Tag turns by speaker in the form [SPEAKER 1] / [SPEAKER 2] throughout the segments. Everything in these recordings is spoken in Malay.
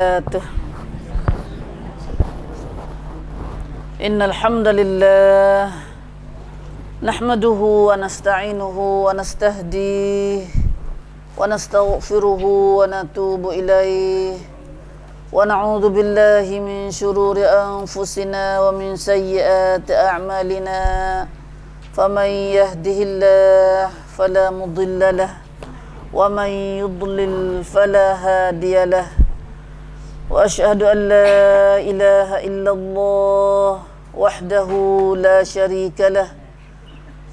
[SPEAKER 1] وبركاته. إن الحمد لله نحمده ونستعينه ونستهديه ونستغفره ونتوب إليه ونعوذ بالله من شرور أنفسنا ومن سيئات أعمالنا فمن يهده الله فلا مضل له ومن يضلل فلا هادي له وأشهد أن لا إله إلا الله وحده لا شريك له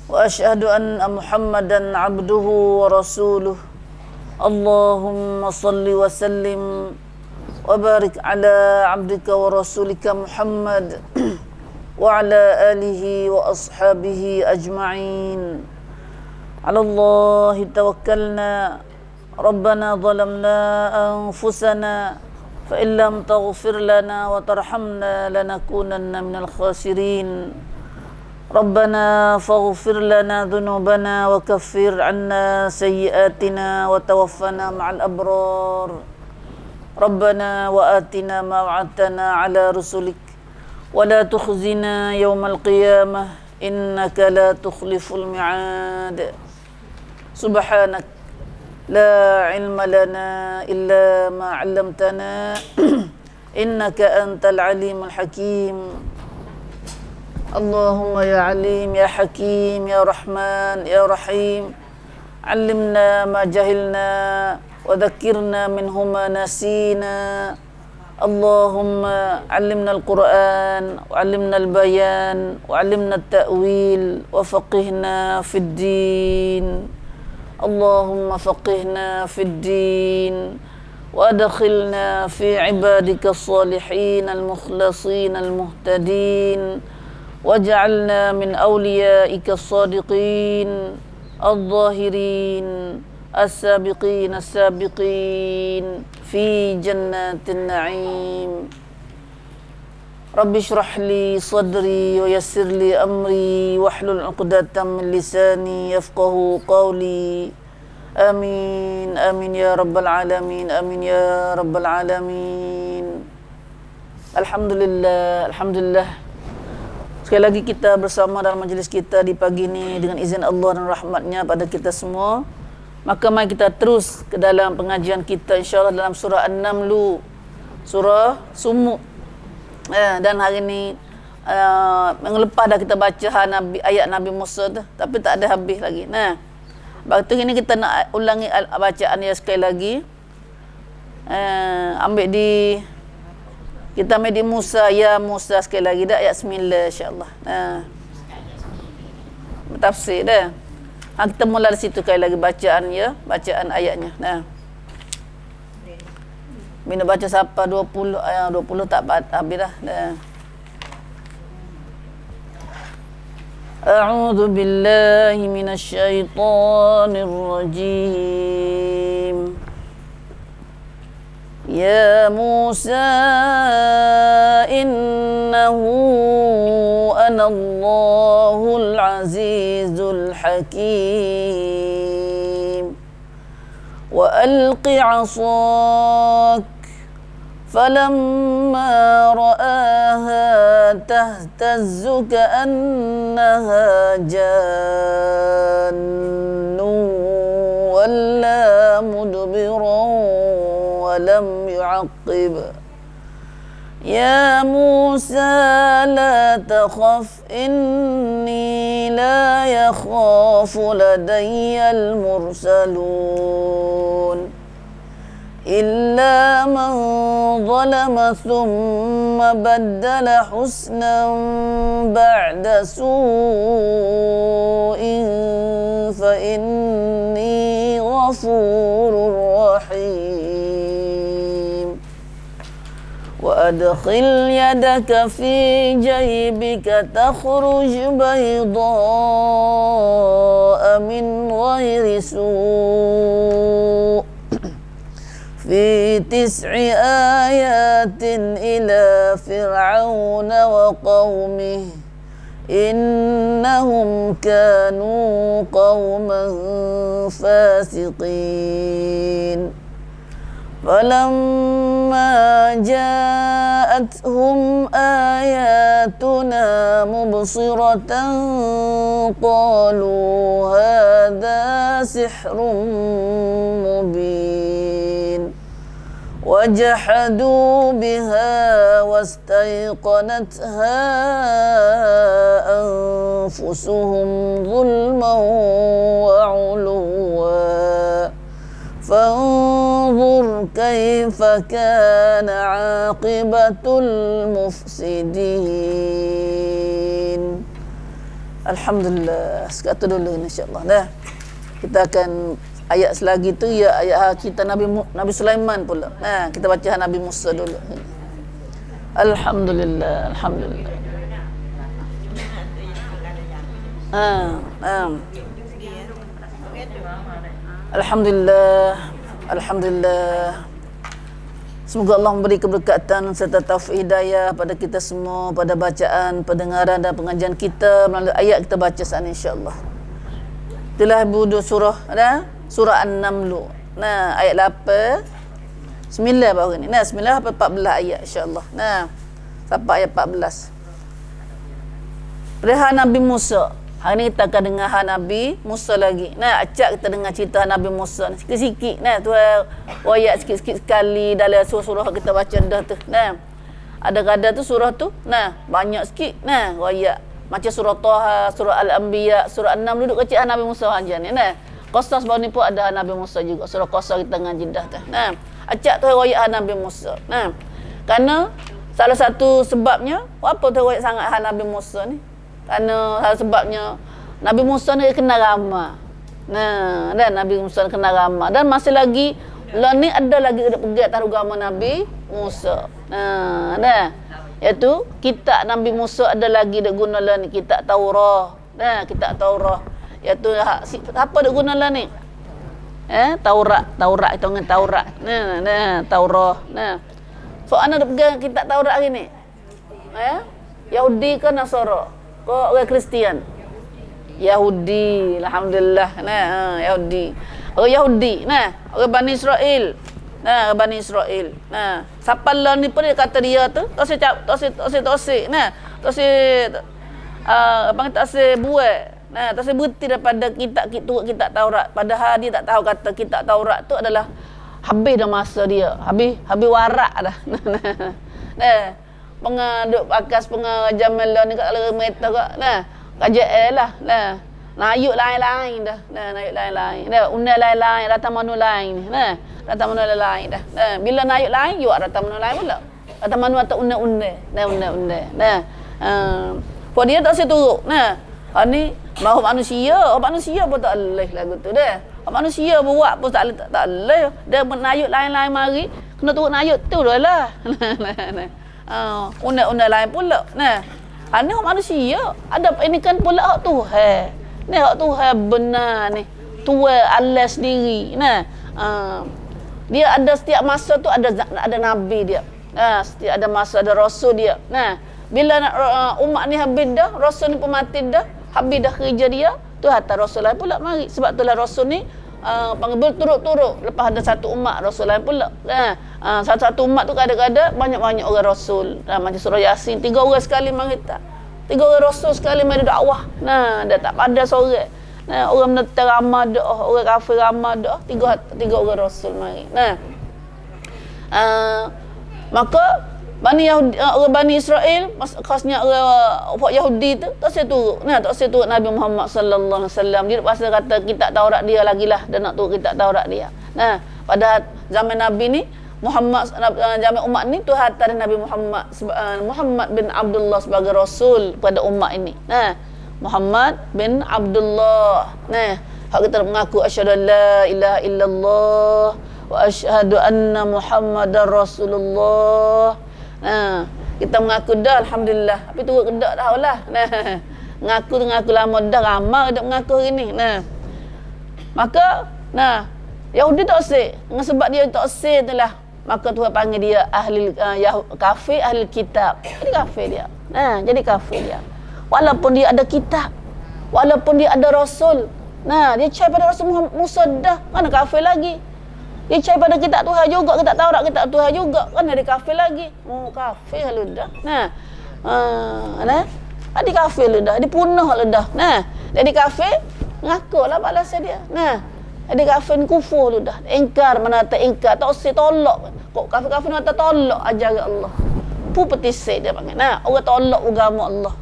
[SPEAKER 1] وأشهد أن محمدا عبده ورسوله اللهم صل وسلم وبارك على عبدك ورسولك محمد وعلى آله وأصحابه أجمعين. على الله توكلنا ربنا ظلمنا أنفسنا فإن لم تغفر لنا وترحمنا لنكونن من الخاسرين. ربنا فاغفر لنا ذنوبنا وكفر عنا سيئاتنا وتوفنا مع الأبرار. ربنا وآتنا ما وعدتنا على رسلك ولا تخزنا يوم القيامة إنك لا تخلف الميعاد. سبحانك لا علم لنا إلا ما علمتنا إنك أنت العليم الحكيم. اللهم يا عليم يا حكيم يا رحمن يا رحيم علمنا ما جهلنا وذكرنا منه ما نسينا. اللهم علمنا القرآن وعلمنا البيان وعلمنا التأويل وفقهنا في الدين. اللهم فقهنا في الدين وأدخلنا في عبادك الصالحين المخلصين المهتدين واجعلنا من أوليائك الصادقين الظاهرين السابقين السابقين في جنات النعيم. رب اشرح لي صدري ويسر لي أمري واحلل عقدة من لساني يفقه قولي. آمين آمين يا رب العالمين آمين يا رب العالمين. Alhamdulillah, Alhamdulillah. Sekali lagi kita bersama dalam majlis kita di pagi ini dengan izin Allah dan rahmatnya pada kita semua. Maka mari kita terus ke dalam pengajian kita insyaAllah dalam surah An-Naml, surah Sumuk. Dan hari ini minggu lepas dah kita baca ayat Nabi Musa tu, tapi tak ada habis lagi. Nah, waktu ini kita nak ulangi bacaan dia sekali lagi. Kita ambil di Musa, ya Musa sekali lagi dah ayat 9 insya-Allah. Tafsir dah. Kita mula dari situ sekali lagi bacaan ya, bacaan ayatnya. Nah. Bila baca siapa 20 ayat 20 tak habis dah. A'udzu billahi minasy syaithanir rajim. Ya Musa innahu anallahu al-azizul hakim wa alqi 'asak فلما رآها تهتز كأنها جان ولا مدبرا ولم يعقب يا موسى لا تخف إني لا يخاف لدي المرسلون إلا من ظلم ثم بدل حسنا بعد سوء فإني غفور رحيم وأدخل يدك في جيبك تخرج بيضاء من غير سوء في 9 آيات إلى فرعون وقومه إنهم كانوا قوما فاسقين فلما جاءتهم آياتنا مبصرة قالوا هذا سحر مبين وجحدوا بها واستيقنتها أنفسهم ظلما وعلوا فانظر كيف كان عاقبة المفسدين. Alhamdulillah. Sekatu dulu insya-Allah dah. Kita akan ayat selagi tu ya ayat kita Nabi Sulaiman pula. Nah, kita baca Nabi Musa dulu. Alhamdulillah, alhamdulillah. Alhamdulillah, alhamdulillah. Semoga Allah memberi keberkatan serta taufik hidayah pada kita semua pada bacaan, pendengaran dan pengajian kita melalui ayat kita baca saat ini insya-Allah. Itulah budu surah ada surah An-Naml. Nah, ayat 8 9 baru ni. Nah, 9 sampai 14 ayat insya-Allah. Nah, sampai ayat 14. Perihal Nabi Musa. Hari ni kita akan dengar Nabi Musa lagi. Nah, acak kita dengar cerita Nabi Musa ni. Sikit-sikit. Nah, tu ayat sikit-sikit sekali dalam surah-surah kita baca dah tu. Nah, ada kadar tu surah tu. Nah, banyak sikit. Nah, ayat. Macam surah Taha, surah Al-Anbiya, surah An-Naml duduk kecil Nabi Musa aja ni. Nah, Qasas baru ni pun ada Nabi Musa juga. Surah Qasas kita ngaji dah tu. Nah, acak tu ayat Nabi Musa. Nah, kerana salah satu sebabnya, apa tu ayat sangat Nabi Musa ni? Kerana salah sebabnya Nabi Musa ni kenal ramah. Nah, dan Nabi Musa kenal ramah. Dan masih lagi lah ni ada lagi pegat taruh agama Nabi Musa. Nah, dah. Iaitu kitab Nabi Musa ada lagi dak guna lah ni kitab Taurah. Nah, kitab Taurah. Iaitu apa dak guna lah ni? Taurat kita dengan Taurat. Nah, Taurah. Nah. So ana dak pegang kitab Taurat hari ni. Yahudi ke Nasara? Kok orang Kristian? Yahudi, alhamdulillah. Nah, Yahudi. Orang Yahudi, nah, orang Bani Israel. Nah, Bani Israel. Nah, siapa lah ni pun dia kata dia tu, tosik. Nah, tosik apa kata tosik buat. Nah, tosik berhenti daripada kitab Taurat. Padahal dia tak tahu kata kitab Taurat tu adalah habis dah masa dia. Habis warak dah. Nah, pengaduk bakas pengajaman lah ni kat dalam mereka kak. Nah, kajian lah. Nah, nayuk lain-lain dah. Nah, nayuk lain-lain. Dah, undang lain-lain, datang manu lain. Nah, datang manu lain dah. Nah, bila nayuk lain, yuk datang manu lain pula. Datang manu atau undang-undang. Nah, undang-undang. Nah, kau dia tak seturuk. Nah, ni mahu manusia pun tak boleh lagu tu dah. Manusia buat pun tak boleh. Dia nayuk lain-lain mari, kena turut nayuk tu dah lah. Undang-undang lain pula. Nah, ni manusia. Ada ini kan pula hak Tuhan. Ni hak Tuhan benar ni. Tuhan Allah sendiri. Nah, dia ada setiap masa tu ada nabi dia. Nah, setiap ada masa ada rasul dia. Nah, bila umat ni habis dah, rasul ni pun mati dah, habis dah kerja dia, tu hantar rasul lain pula mari. Sebab itulah rasul ni panggil berturut-turut. Lepas ada satu umat rasul lain pula. Satu umat tu kadang-kadang banyak-banyak orang rasul. Macam surah Yasin 3 orang sekali mari tak. 3 orang rasul sekali mari dakwah. Nah, dah tak pada seorang. Nah, orang menetar ramah doa, orang kafir ramah doa, 3 orang rasul mari. Nah. Maka orang Bani Israel, khasnya orang Yahudi tu tak seturut. Nah, tak seturut Nabi Muhammad sallallahu alaihi wasallam. Dia pasal kata kitab Taurat dia lagilah dan nak turut kitab Taurat dia. Nah, pada zaman Nabi ni zaman umat ni tu hantar Nabi Muhammad bin Abdullah sebagai rasul pada umat ini. Nah, Muhammad bin Abdullah. Nah, hak kita mengaku asyhadu alla ilaha illallah wa asyhadu anna Muhammadar Rasulullah. Nah, kita mengaku dah alhamdulillah. Tapi turut kedak dah lah. Nah, mengaku lama dah ramai dak mengaku hari ni. Nah. Maka Yahudi tak sih. Dengan sebab dia tak sih itulah. Maka Tuhan panggil dia ahli kafir ahli kitab. Jadi kafir dia. Nah, jadi kafir dia. Walaupun dia ada kitab, walaupun dia ada rasul. Nah, dia cari pada Rasul Musa dah, mana kafir lagi. Dia cari pada kitab Tuhan juga, kitab Taurat, kitab Tuhan juga. Kan ada kafir lagi. Oh, kafir lu dah. Nah. Nah. Ada kafir lu dah. Dia punah lu dah. Nah. Jadi kafir ngakulah balasan dia. Nah. Ada kafir kufur lu dah. Ingkar mana tak ingkar, tak usah tolak. Kok kafir-kafir nak tolak ajaran Allah. Pu petisik dia panggil. Nah, orang tolak agama Allah.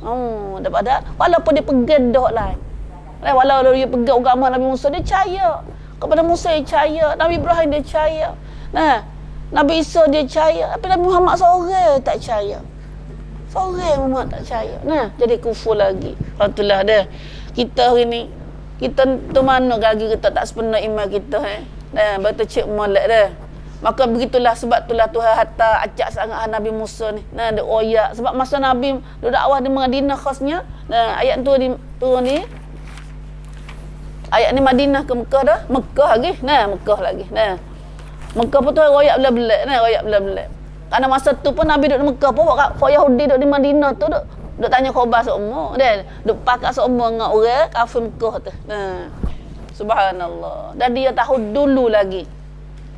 [SPEAKER 1] Daripada walaupun dia pegang dah lain. Walaupun dia pegang agama Nabi Musa, dia percaya. Kepada Musa dia percaya, Nabi Ibrahim dia percaya. Nah, Nabi Isa dia percaya, tapi Nabi Muhammad seorang tak percaya. Seorang Muhammad tak percaya. Nah, jadi kufur lagi. Itulah dah. Kita hari ni, kita tu mana lagi kita tak sepenuh iman kita. Nah, betul cik molek dah. Maka begitulah, sebab itulah Tuhan hatta acak sangat Nabi Musa ni. Nah, dia oyak. Sebab masa Nabi dia dakwah di Madinah khasnya. Nah, ayat tu ni ayat ni Madinah ke Mekah dah? Mekah lagi. Nah, Mekah lagi. Nah. Mekah pun tu royak belah-belah. Nah, royak belah-belah. Karena masa tu pun Nabi duduk di Mekah pun orang Yahudi duduk di Madinah tu duduk tanya khabar semua. Dia duduk pakat semua dengan orang kafir Mekah tu. Nah. Subhanallah. Dan dia tahu dulu lagi.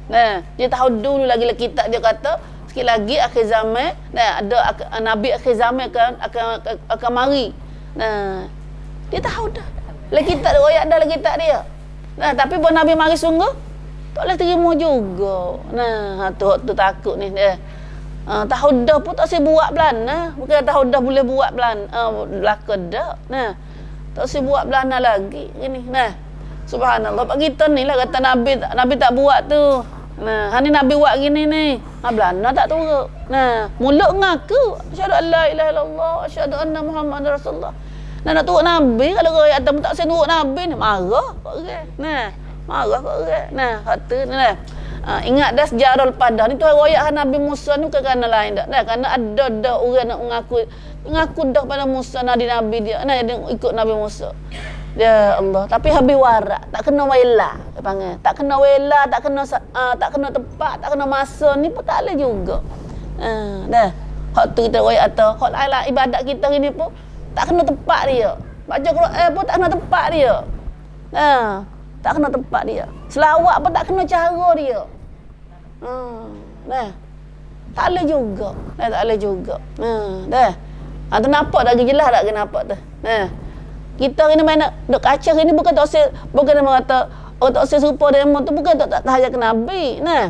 [SPEAKER 1] Nah, dia tahu dulu lagi kitab dia kata sikit lagi akhir zaman, nah ada nabi akhir zaman akan mari. Nah, dia tahu dah. Lagi kitab dia royak dah lagi kitab dia. Nah, tapi pun nabi mari sungguh tak boleh terima juga. Nah, tu takut ni dia. Tahu dah pun tak boleh buat belana. Bukan tahu dah boleh buat belana, belaka dah. Nah, tak boleh buat belana lagi gini. Nah, subhanallah. Pak kita ni lah kata nabi tak buat tu. Nah, hari Nabi buat gini ni. Belana tak turut. Nah, mulut ngaku asyhadu an la ilaha illallah, asyhadu anna Muhammadar Rasulullah. Nah, nak turut Nabi kalau royak atam tak sen turut Nabi ni marah kok orang. Nah, marah kok orang. Nah, hatu ni lah. Ingat dah sejarah lepas dah ni tu royak Nabi Musa ni bukan kerana lain dah. Nah, kerana ada orang nak mengaku dah pada Musa nabi dia. Nah, dia ikut Nabi Musa. Ya Allah, tapi habis warak, tak kena wela, dia panggil. Tak kena wela, tak kena tempat, tak kena masa ni pun tak boleh juga. Dah. Hak tu kita royak atau hak lain ibadat kita ni pun tak kena tempat dia. Baca Quran pun tak kena tempat dia. Tak kena tempat dia. Selawat pun tak kena cara dia. Dah. Tak boleh juga. Tak boleh juga. Dah. Tu nampak tak jelas tak kena nampak tu. Kita ni main duk kaca ni bukan tak usah, bukan nama kata tak usah serupa demo tu, bukan tak tahajat ke Nabi. Nah.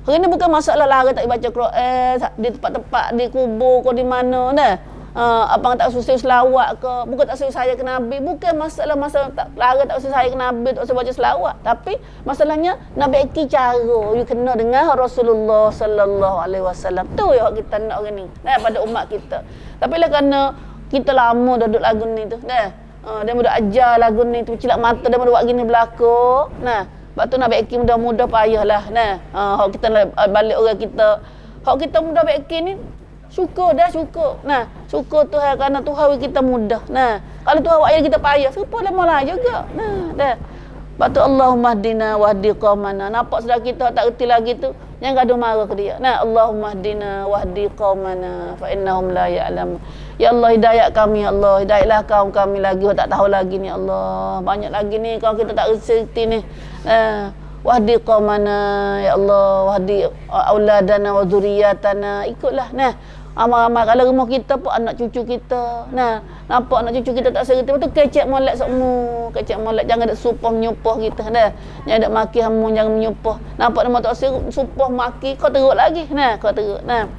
[SPEAKER 1] Hari ni bukan masalah larang tak baca Quran di tempat-tempat di kubur ke di mana dah. Abang tak susah selawat ke, bukan tak susah saya ke Nabi, bukan masalah tak larang tak susah saya ke Nabi, tak usah baca selawat, tapi masalahnya Nabi iki cara you kena dengan Rasulullah sallallahu alaihi wasallam. Tu yang kita nak orang ni. Nah, pada umat kita. Tapi lah kerana kita lama dah duduk lagu ni tu. Nah, dia mudah ajar lagu ni tu, cilak mata dia mudah buat gini berlaku. Nah, sebab tu nak baik mudah-mudah payahlah. Nah, hak kita balik orang kita. Hak kita mudah baik ni syukur dah syukur. Nah, syukur Tuhan kerana Tuhan kita mudah. Nah, kalau Tuhan buat kita payah, syukur lah malah juga. Nah, dah. Sebab tu Allahumma hdina wahdi qaumana. Nampak saudara kita tak reti lagi tu, jangan gaduh marah ke dia. Nah, Allahumma hdina wahdi qaumana fa innahum la ya'lamun. Ya Allah, hidayat kami ya Allah, hidayatlah kaum kami lagi, tak tahu lagi ni Allah. Banyak lagi ni kalau kita tak reti ni. Wahdi qaumana ya Allah, wahdi auladana wa dzurriyyatana. Ikutlah. Nah, amal-amal kalau rumah kita pun anak cucu kita. Nah, nampak anak cucu kita tak serti, betul kecek molek semua. Kecek molek, jangan ada supah menyupah kita dah. Jangan ada maki hamu, jangan menyupah. Nampak nama tak supah maki, kau teruk lagi. Nah, kau teruk. Nah.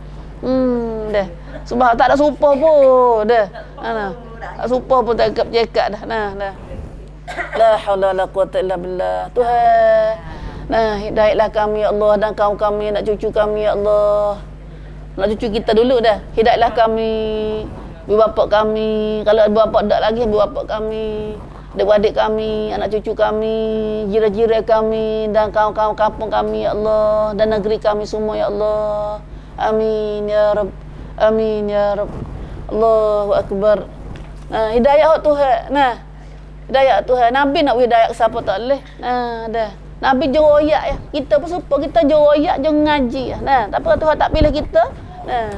[SPEAKER 1] Dah. Sebab tak ada supah pun dah. Nah. Tak supah pun tak cekap dah. Nah, dah. La haula la quwata illa billah. Tuhan. Nah, hidayatlah kami ya Allah dan kaum kami, anak cucu kami ya Allah. Anak cucu kita dulu dah. Hidayatlah kami, ibu bapa kami. Kalau ibu bapa tak lagi, ibu bapa kami, adik-adik kami, anak cucu kami, jiran-jiran kami dan kaum-kaum kampung kami ya Allah, dan negeri kami semua ya Allah. Amin ya Rabb. Amin ya Rabb. Allahu akbar. Nah, hidayah Tuhan. Nah, hidayah Tuhan. Nabi nak hidayah ke siapa tak boleh. Nah, dah. Nabi jeroyak ya. Kita pun supaya kita jeroyak, jangan ngaji ya. Nah, tapi kalau Tuhan tak pilih kita, nah,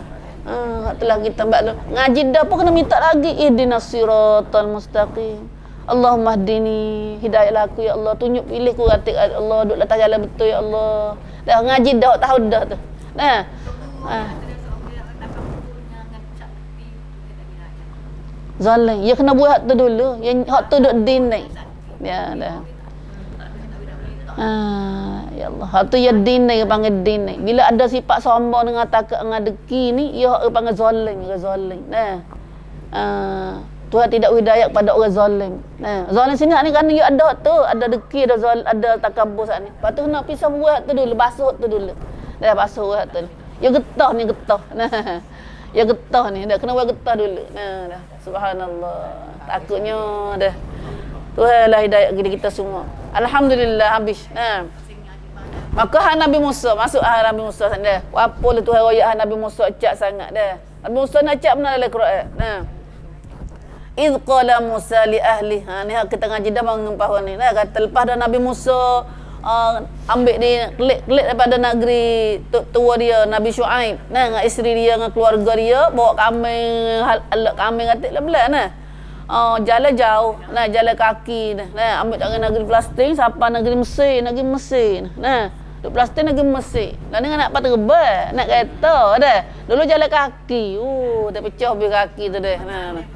[SPEAKER 1] itulah kita ngaji dah pun kena minta lagi ihdinas siratal mustaqim. Allahumma hdini, hidayahlah aku ya Allah, tunjuk pilih ku ratik Allah, duduk atas jalan betul ya Allah. Dah ngaji dah tahu dah tu. Nah. Zalim, ya kena buat tu dulu. Yang hak tu duk din ni. Ya dah. Ya Allah. Hak tu ya din ni panggil din ni. Bila ada sifat sombong dengan takut dengan deki ni, ya hak panggil zalim. Nah. Tuhan tidak hidayah kepada orang zalim. Nah, zalim sini ni kan ya ada tu, ada deki, ada zalim, ada takabur sat ni. Lepas tu nak pisah buat tu dulu, basuh tu dulu. Dah basuh buat tu. Ya getah ni getah. Nah. Ya getah ni dah kena buat getah dulu. Nah, dah. Subhanallah. Takutnya dah. Tuhanlah hidayah kepada kita semua. Alhamdulillah habis. Nah. Maka Nabi Musa masuk Nabi Musa sana. Apa le Tuhan royak Nabi Musa acak sangat dah. Nabi Musa nak acak benar dalam Quran. Nah. Idz qala Musa li ahli. Ni kita ngaji dah mengempah ni. Nah, kata lepas dah Nabi Musa ambil dia klik daripada negeri tua dia Nabi Syuaib. Nah, dengan isteri dia dengan keluarga dia bawa kambing atik belah nah. Jalan jauh. Nah, jalan kaki nah. Ambil dari negeri Palestin sampai negeri Mesir. Nah, duk Palestin negeri Mesir. Lah dengan nak terbang, nak kereta dah. Dulu jalan kaki. Tak pecah habis kaki tu dah. Nah.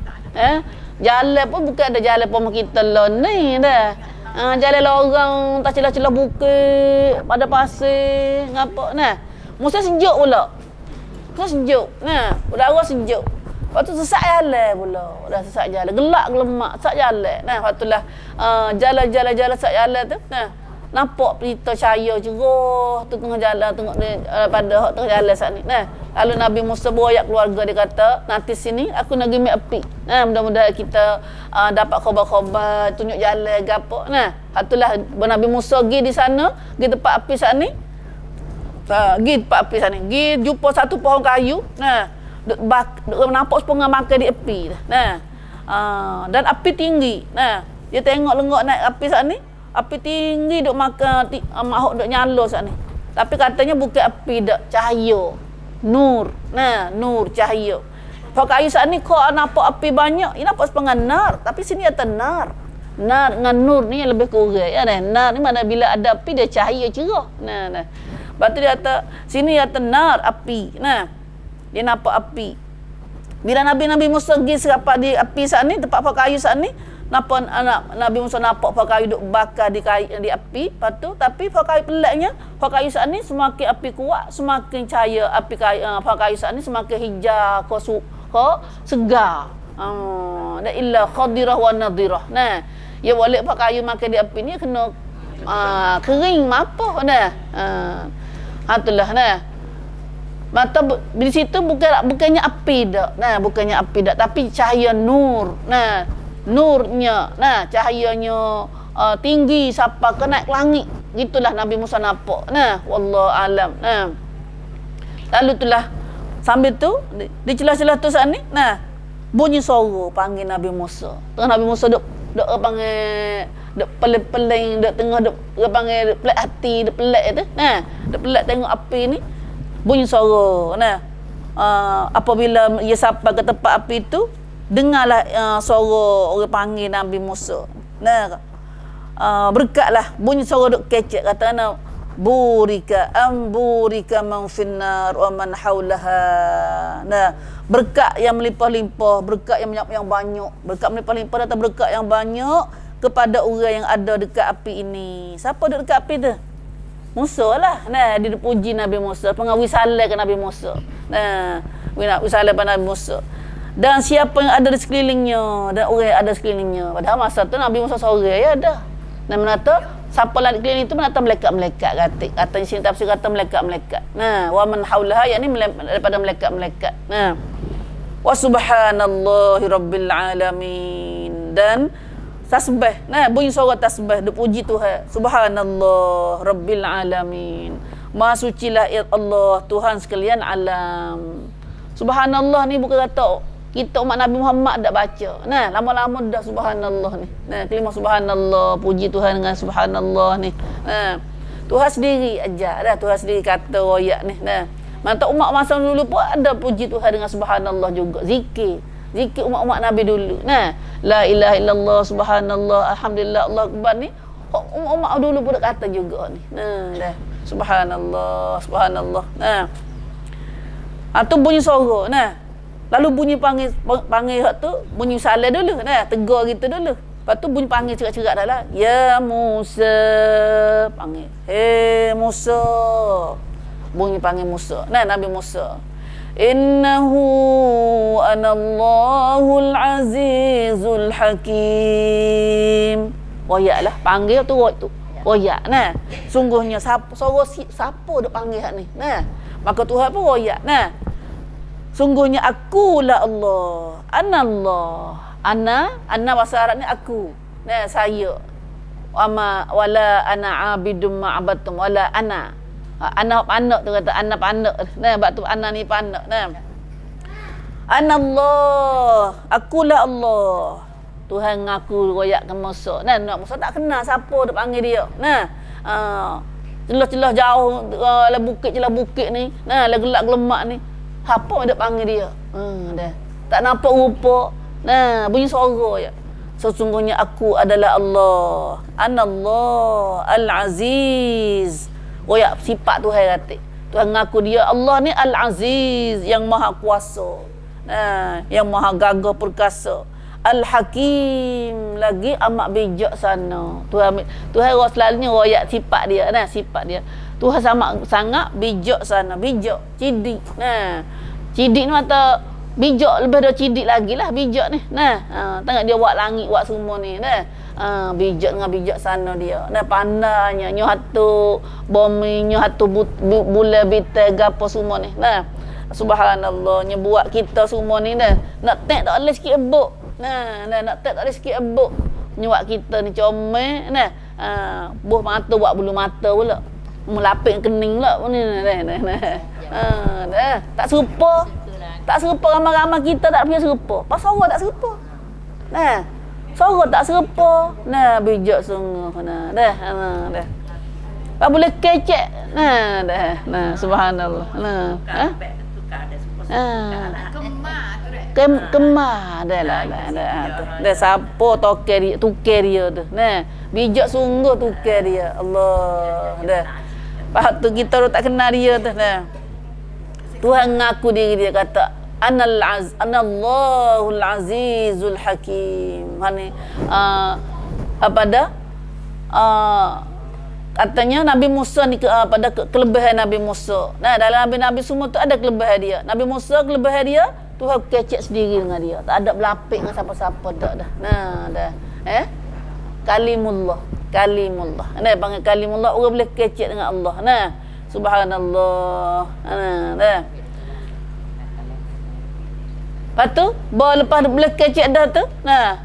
[SPEAKER 1] Jalan pun bukan ada jalan pun kita lah ni dah. Jalan lorong tak celah-celah bukit pada pasir ngapa nah. Musa sejuk pula. Sejuk. Nah, udara sejuk. Waktu sesak jalan pula. Dah sesak jalan, gelak gelemak sesak jalan. Nah, waktulah jalan sesak jalan tu. Nah, nampak pelita cahaya cerah tu tengah jalan tengok dia pada hak tengah jalan saat ni. Nah, lalu Nabi Musa boyak keluarga dia kata, nanti sini aku nak pergi api. Nah, mudah-mudahan kita dapat khabar-khabar tunjuk jalan gapo. Nah, itulah Nabi Musa pergi di sana, pergi tempat api saat ni. Pergi tempat api saat ni. Pergi jumpa satu pohon kayu. Nah, duk nampak sepengah makan di api. Nah. Dan api tinggi. Nah, dia tengok lenggok naik api saat ni. Api tinggi duk makan makhluk duk nyala saat ni. Tapi katanya bukan api dak, cahaya. Nur. Nah, nur cahaya. Kalau kayu saat ni kau nampak api banyak, ini nampak sepengah nar, tapi sini ada nar. Nar dengan nur ni yang lebih kurang ya dah. Nar ni mana bila ada api dia cahaya cerah. Nah. Lepas tu dia kata sini ada nar api. Nah. Dia nampak api. Bila Nabi Musa pergi serapat di api saat ni, tempat kayu saat ni, nampak Nabi Musa nampak pohon kayu duk bakar di api. Lepas tu tapi pohon kayu peliknya, pohon kayu saat ni semakin api kuat, semakin cahaya api kayu pohon kayu saat ni semakin hijau, ko segar. La illa khadirah wa nadirah. Nah, ya boleh pohon kayu makan di api ni kena kering apa dah. Itulah nah. Mata di situ bukannya api dak. Nah, bukannya api dak tapi cahaya nur. Nah, nurnya, nah cahayanya tinggi sampai ke naik langit. Gitulah Nabi Musa nampak. Nah, wallahu alam. Nah. Lalu itulah sambil tu di celah-celah tu saat ni, nah bunyi suara panggil Nabi Musa. Tengah Nabi Musa duk panggil duk peling-peling duk tengah duk panggil pelik hati, duk pelik tu. Nah, duk pelik tengok api ni. Bunyi suara. Nah. Apabila ia sampai ke tempat api tu, dengarlah suara orang panggil Nabi Musa. Nah, berkatlah bunyi suara duk kecek kata ana burika man finnar wa man haulaha. Nah, berkat yang melimpah-limpah, berkat yang banyak, berkat melimpah-limpah datang berkat yang banyak kepada orang yang ada dekat api ini. Siapa duduk dekat api tu? Musa lah. Nah, dia dipuji Nabi Musa, pengawisalah ke Nabi Musa. Nah, wisalah pada Nabi Musa. Dan siapa yang ada di sekelilingnya, dan orang yang ada di sekelilingnya. Padahal masa tu Nabi Musa seorang ya dah. Dan menata siapa lah di keliling itu menata malaikat-malaikat katanya sini tafsir kata malaikat-malaikat. Nah, wa man haulaha yakni daripada malaikat-malaikat. Nah. Wa subhanallahi rabbil alamin. Dan tasbih. Nah, bunyi suara tasbih duk puji Tuhan. Subhanallah rabbil alamin. Maha sucilah Allah Tuhan sekalian alam. Subhanallah ni bukan kata kita umat Nabi Muhammad tak baca. Nah, lama-lama dah subhanallah ni. Nah, kalimah subhanallah, puji Tuhan dengan subhanallah ni. Nah, Tuhan sendiri ajar dah, Tuhan sendiri kata royak ni. Nah, mantap umat masa dulu pun ada puji Tuhan dengan subhanallah juga, zikir. Zikir umat-umat Nabi dulu. Nah, la ilaha illallah, subhanallah, alhamdulillah, Allah akbar ni. Umat-umat dulu pun kata juga ni. Nah, dah. Subhanallah, subhanallah. Nah. Tu bunyi suara. Nah. Lalu bunyi panggil hak tu, bunyi salam dulu. Nah, tegur kita dulu. Lepas tu bunyi panggil cerak-cerak dah lah. Ya Musa. Panggil. Hey Musa. Bunyi panggil Musa. Nah, Nabi Musa. Innahu anallahul azizul hakim. Royak lah. Panggil tu royak. Nah. Sungguhnya siapa duk panggil hak ni. Nah. Maka Tuhan pun royak. Nah. Sungguhnya akulah Allah. Anallah. Ana bahasa Arab ni aku. Nah, saya. Wala ana abidum ma'abatum. Wala ana. Ana panak tu kata. Ana panak. Nah, sebab tu ana ni panak. Nah. Anallah. Akulah Allah. Tuhan ngaku royak ke Musa. Nah, Musa tak kenal siapa dia panggil dia. Nah. Celah-celah jauh. Lah bukit ni. Nah, lah gelak-gelemak ni. Apa dia panggil dia? Dah. Tak nampak rupa. Nah, bunyi suara je. Sesungguhnya aku adalah Allah. Anallah Al-Aziz. Ya, sifat Tuhan kata. Tuhan ngaku dia Allah ni Al-Aziz, yang maha kuasa. Nah, yang maha gagah perkasa. Al-Hakim, lagi amat bijak sana. Tuhan selalunya royak sifat dia. Nah, sifat dia. Tuhan sangat bijak sana. Bijak, cidik. Nah, cidik ni mata bijak lebih dah cidik lagi lah bijak ni. Nah, tengok dia buat langit, buat semua ni. Nah, bijak dengan bijak sana dia. Nah, pandainya nyoh hatu bumi, nyoh hatu bulan bintang gapo semua ni. Nah, subhanallah, buat kita semua ni dah. Nak tek tak boleh sikit ebuk. Nah, nak tek tak boleh sikit ebuk. Buat kita ni comel. Nah, buah mata buat bulu mata pula. Melapik kening pula ni. Dah. Tak serupa. Tak serupa ramai-ramai kita tak punya serupa. Pasal orang tak serupa. Nah. Suara tak serupa. Nah, bijak sungguh. Nah, dah. Dah. Apa boleh kecek. Nah, dah. Nah, subhanallah. Nah. Kemar dah lah. Dah siapa tukar dia tu. Nah, bijak sungguh tukar dia. Allah. Dah. Lepas tu kita tak kenal dia tu. Nah. Tuhan ngaku diri dia kata Anallahu Al-Azizul Hakim. Hani apa dah? Katanya Nabi Musa ni pada kelebihan Nabi Musa. Nah, dalam nabi-nabi semua tu ada kelebihan dia. Nabi Musa kelebihan dia, Tuhan kecek sendiri dengan dia. Tak ada berlapik dengan siapa-siapa dah. Nah, dah. Kalimullah. Nah, panggil kalimullah, orang boleh kecek dengan Allah. Nah, subhanallah. Nah, dah. Lepas tu, lepas boleh kecek dah tu. Nah.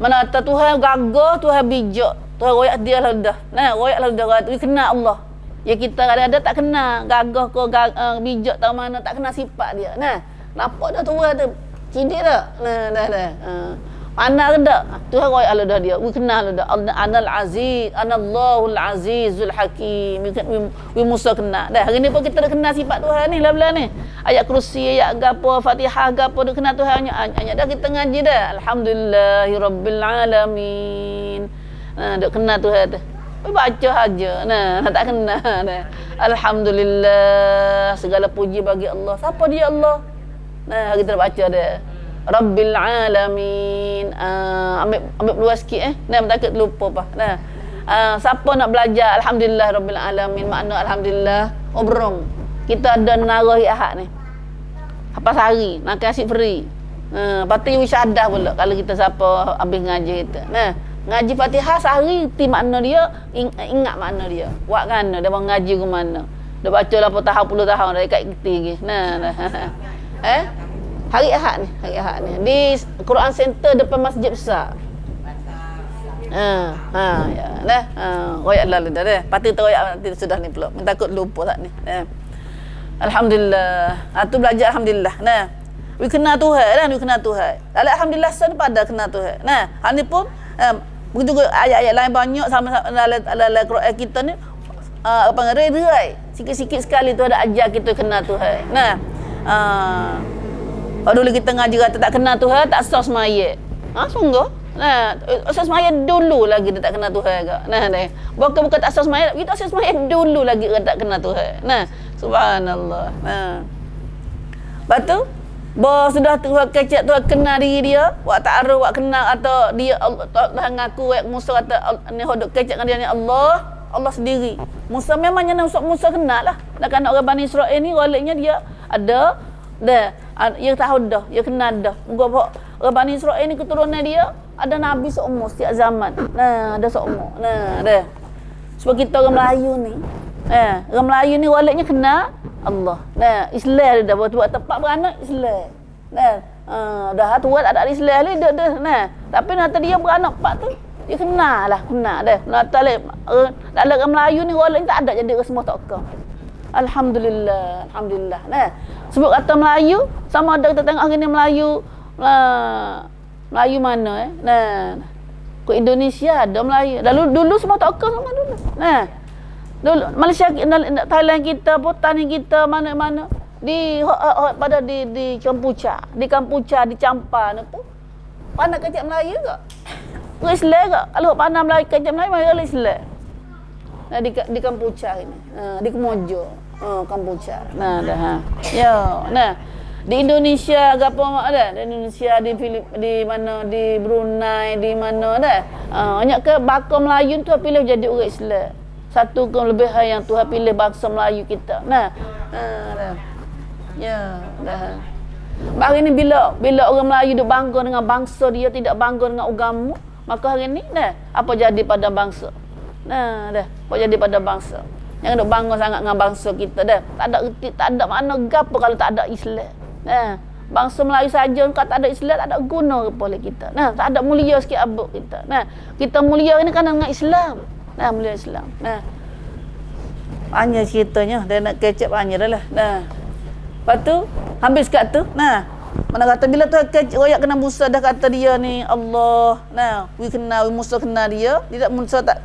[SPEAKER 1] Mana kata Tuhan gagah, Tuhan bijak. Tuhan royak dia lah dah. Nah, royak lah dah. Dia kenal Allah. Ya kita kadang-kadang tak kenal gagah ke bijak tahu mana, tak kenal sifat dia. Nah, nampak dah Tuhan tu. Cidik tak? Nah, dah. Pandai ke tak? Tuhan royak lah dah dia. We kenal lah dah. Anal Aziz, Anallahu Al-Azizul Hakim. We Musa kenal. Dah, hari ni pun kita dah kenal sifat Tuhan ni lah ni. Ayat kursi, ayat gapo, Fatihah gapo dah kenal Tuhan hanya dah kita ngaji dah. Alhamdulillahirabbil alamin. Nah, dah kenal Tuhan tu. Baca aja. Nah, tak kenal dah. Alhamdulillah, segala puji bagi Allah. Siapa dia Allah? Nah, kita dah baca dah. Rabbil alamin. Ambil luas sikit Nah, takut lupa apa. Nah. Siapa nak belajar alhamdulillah rabbil alamin, makna alhamdulillah obrong. Kita ada narah Ahad ni. Apa sehari nak kasih free. Lepas tu wisyadah pula kalau kita siapa habis ngaji kita. Nah, ngaji Fatihah sehari ti makna dia, ingat makna dia. Buat kan dia mau ngaji ke mana. Dia baca lah puluh tahun dah dekat kita lagi. Nah. Hari Ahad ni di Quran Center depan Masjid Besar. Ya. Dah. Royak lah dah. Pati teroyak nanti sudah ni pula. Takut lupa tak ni. Alhamdulillah. Tu belajar alhamdulillah. Nah. We kenal Tuhan. Alhamdulillah pada kenal Tuhan. Nah, hal ni pun begitu ayat-ayat lain banyak sama dalam Quran kita ni apa ngerai sikit-sikit sekali tu ada ajar kita kenal Tuhan. Nah, Kalau dulu kita ngaji kata tak kenal Tuhan, tak sah semaya. Sungguh. Nah, asal semaya dulu lagi dia tak kenal Tuhan ke. Nah, deh. Bukan tak asal semaya, kita asal semaya dulu lagi dia tak kenal Tuhan. Nah, subhanallah. Nah. Lepas tu, bahawa sudah Tuhan kecek Tuhan kenal diri dia, wak ta'aruf, wak kenal atau dia Allah ngaku, wak Musa kata ni hodok kecek dengan dia ni Allah sendiri. Musa memangnya Musa kenal lah. Dan kan orang Bani Israel ni, waliknya dia ada dah, dia tahu dah, dia kenal dah. Muka orang Bani Israel ni keturunan dia ada Nabi seumur setiap zaman. Nah, ada seumur. Nah, dah. Sebab kita orang Melayu ni, orang Melayu ni waliknya kenal Allah. Nah, Islam dia dah buat tempat beranak Islam. Nah, dah tua tak ada Islam ni dah. Nah, tapi nanti dia beranak pak tu dia kenal dah. Nanti dalam orang Melayu ni waliknya tak ada jadi semua tak kau. Alhamdulillah. Nah, sebut kata Melayu sama ada kita tengok hari ni Melayu mana Nah, ke Indonesia ada Melayu. Dulu semua tak kau sama dulu. Nah, dulu Malaysia, Thailand kita, Bhutan kita, mana-mana di Kampuchea, di Champa tu pandai kecek Melayu ke? Orang Islam ke? Kalau pandai Melayu kecek Melayu orang Islam. Nah, di Kampuchea ini. Di Kemojo, Kampuchea. Nah, dah. Ya, nah. Di Indonesia gapo ada? Di Indonesia, di mana, di Brunei, di mana dah. Banyak ke bakal Melayu tu pilih jadi orang Islam. Satu kelebihan yang Tuhan pilih bangsa Melayu kita. Nah, dah. Ya, dah. Hari ni bila orang Melayu duk bangga dengan bangsa dia, tidak bangga dengan agama, maka hari ni dah apa jadi pada bangsa? Nah, dah. Apa jadi pada bangsa? Yang duk bangga sangat dengan bangsa kita dah. Tak ada makna gapo kalau tak ada Islam. Nah, bangsa Melayu saja kalau tak ada Islam tak ada guna apa oleh kita. Nah, tak ada mulia sikit abuk kita. Nah, kita mulia ini kan dengan Islam. Nah, mulia Islam. Nah, panjang ceritanya, dia nak kecek panjang dah lah. Nah, lepas tu habis kat tu. Nah, mana kata bila tu royak kena Musa dah kata dia ni Allah. Nah, Musa kenal dia. Dia tak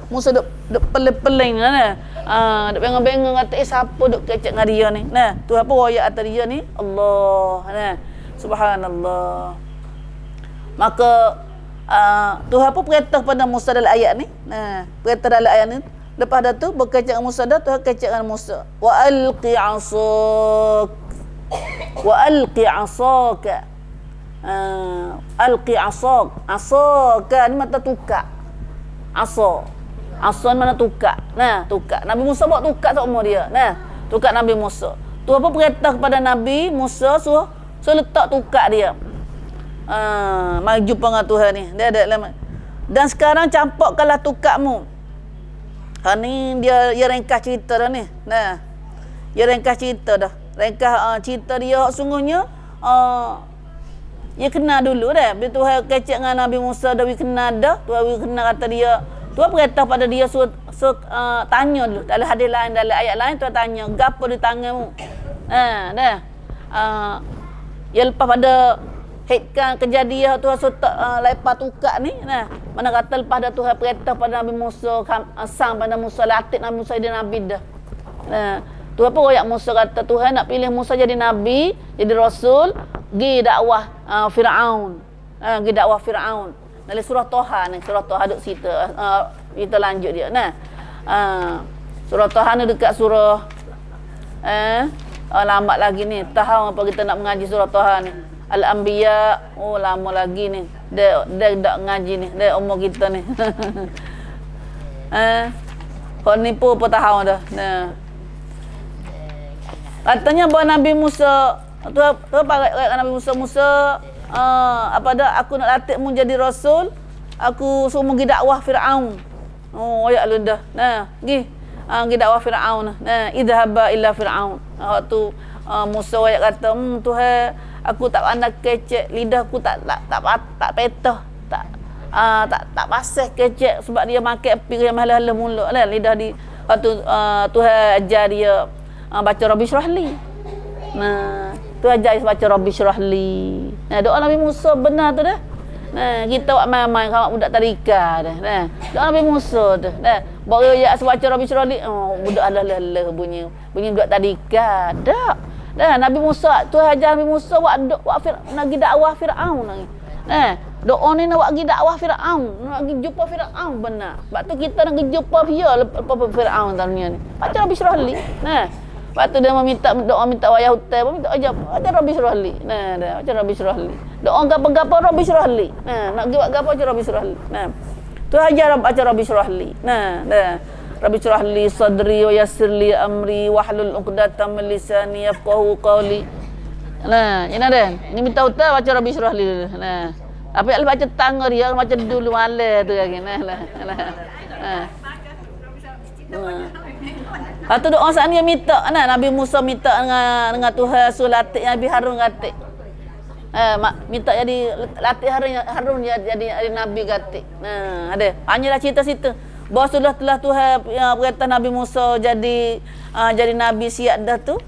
[SPEAKER 1] Musa duk peling-peling nah. Duk bengong-bengong kata siapa duk kecek dengan dia ni. Nah, tu apa royak atas dia ni? Allah. Nah, subhanallah. Maka Tuhan apa perintah pada Musa dalam ayat ni? Nah, perintah dalam ayat ni. Lepas dah tu berkecek dengan Musa dah, Tuhan kecek dengan Musa. Wa alqi 'asaka. Alqi 'asaka ni mata tukar. Asa ni mana tukar. Nah, tukar. Nabi Musa buat tukar sama dia. Nah, tukar Nabi Musa. Tu apa perintah kepada Nabi Musa suruh letak tukar dia. Mari jumpa dengan Tuhan ni. Dia ada lama. Dan sekarang campakkanlah tukarmu. Ni dia ringkas cerita dah ni. Nah. Dia ringkas cerita dah. Ringkas cerita dia sungguhnya dia kenal dulu dah. Bila Tuhan kecek dengan Nabi Musa dah kenal dah. Tuhan kenal kata dia. Tuhan perintah pada dia tanya dulu. Dalam hadis lain, dalam ayat lain Tuhan tanya, gapo di tanganmu? Dah. Ya lepas pada hikkan kejadian Tuhan lepas tukar ni. Nah, mana kata lepas dah Tuhan perintah pada Nabi Musa, sang pada Musa, latih Nabi Musa jadi Nabi dah. Nah, tu apa royak Musa kata Tuhan nak pilih Musa jadi Nabi, jadi Rasul, pergi dakwah Fir'aun. Pergi dakwah Fir'aun. Dalam surah Toha ni, surah Toha duk cerita. Kita lanjut dia. Nah, surah Toha ni dekat surah lambat lagi ni. Tahu apa kita nak mengaji surah Toha ni. Al-Anbiya, lama lagi ni. Dia dak ngaji ni. Dia umur kita ni. Kau ni pun apa tahu dah. Nah. Katanya bahawa Nabi Musa, tu apa Nabi Musa, apa dah aku nak latihmu jadi rasul, aku suruh pergi dakwah Firaun. Ayat lu dah. Nah, pergi dakwah Firaun. Nah, idhaba illa Firaun. Waktu Musa ayat kata, Tuhan, aku tak pandai kecek, lidahku tak petah, tak pasih kecek sebab dia makan api yang halah-halah mulut lah lidah di waktu Tuhan ajar dia baca Rabbi Syrahli. Nah, Tuhan ajar dia baca Rabbi Syrahli. Nah, doa Nabi Musa benar tu dah. Nah, kita buat main-main kawan budak tadika dah. Nah, doa Nabi Musa dah. Nah, baru ya baca Rabbi Syrahli, budak halah-halah bunyi budak tadika. Tak. Dah Nabi Musa, Tuhan ajar Nabi Musa nak pergi dakwah Firaun lagi. Doa ni nak pergi dakwah Firaun, nak pergi jumpa Firaun benar. Sebab tu kita nak pergi jumpa dia lepas Firaun dunia ni. Baca Rabbi Syrah li. Lepas tu dia meminta doa minta wayah hutan, minta ajar. Baca Rabbi Syrah li. Dah baca Rabbi Syrah li. Doa gapo-gapo Rabbi Syrah li. Nak pergi buat gapo baca Rabbi Syrah li. Tu ajar baca Rabbi Syrah li. Dah. Rabbi syrah li sadri wa yassir li amri wahlul 'uqdatam min lisani yafqahu qawli. Ini dah. Ni minta utah baca Rabbi syrah li dulu. Apa yang baca tangga dia macam dulu malam tu lagi. Lepas tu doa saat ni minta Nabi Musa minta dengan Tuhan suruh latih Nabi Harun gatik. Minta jadi latih Harun jadi Nabi gatik. Ada. Hanyalah cerita-cerita. Bahawa sudah telah Tuhan berkata Nabi Musa jadi Nabi siap dah tu.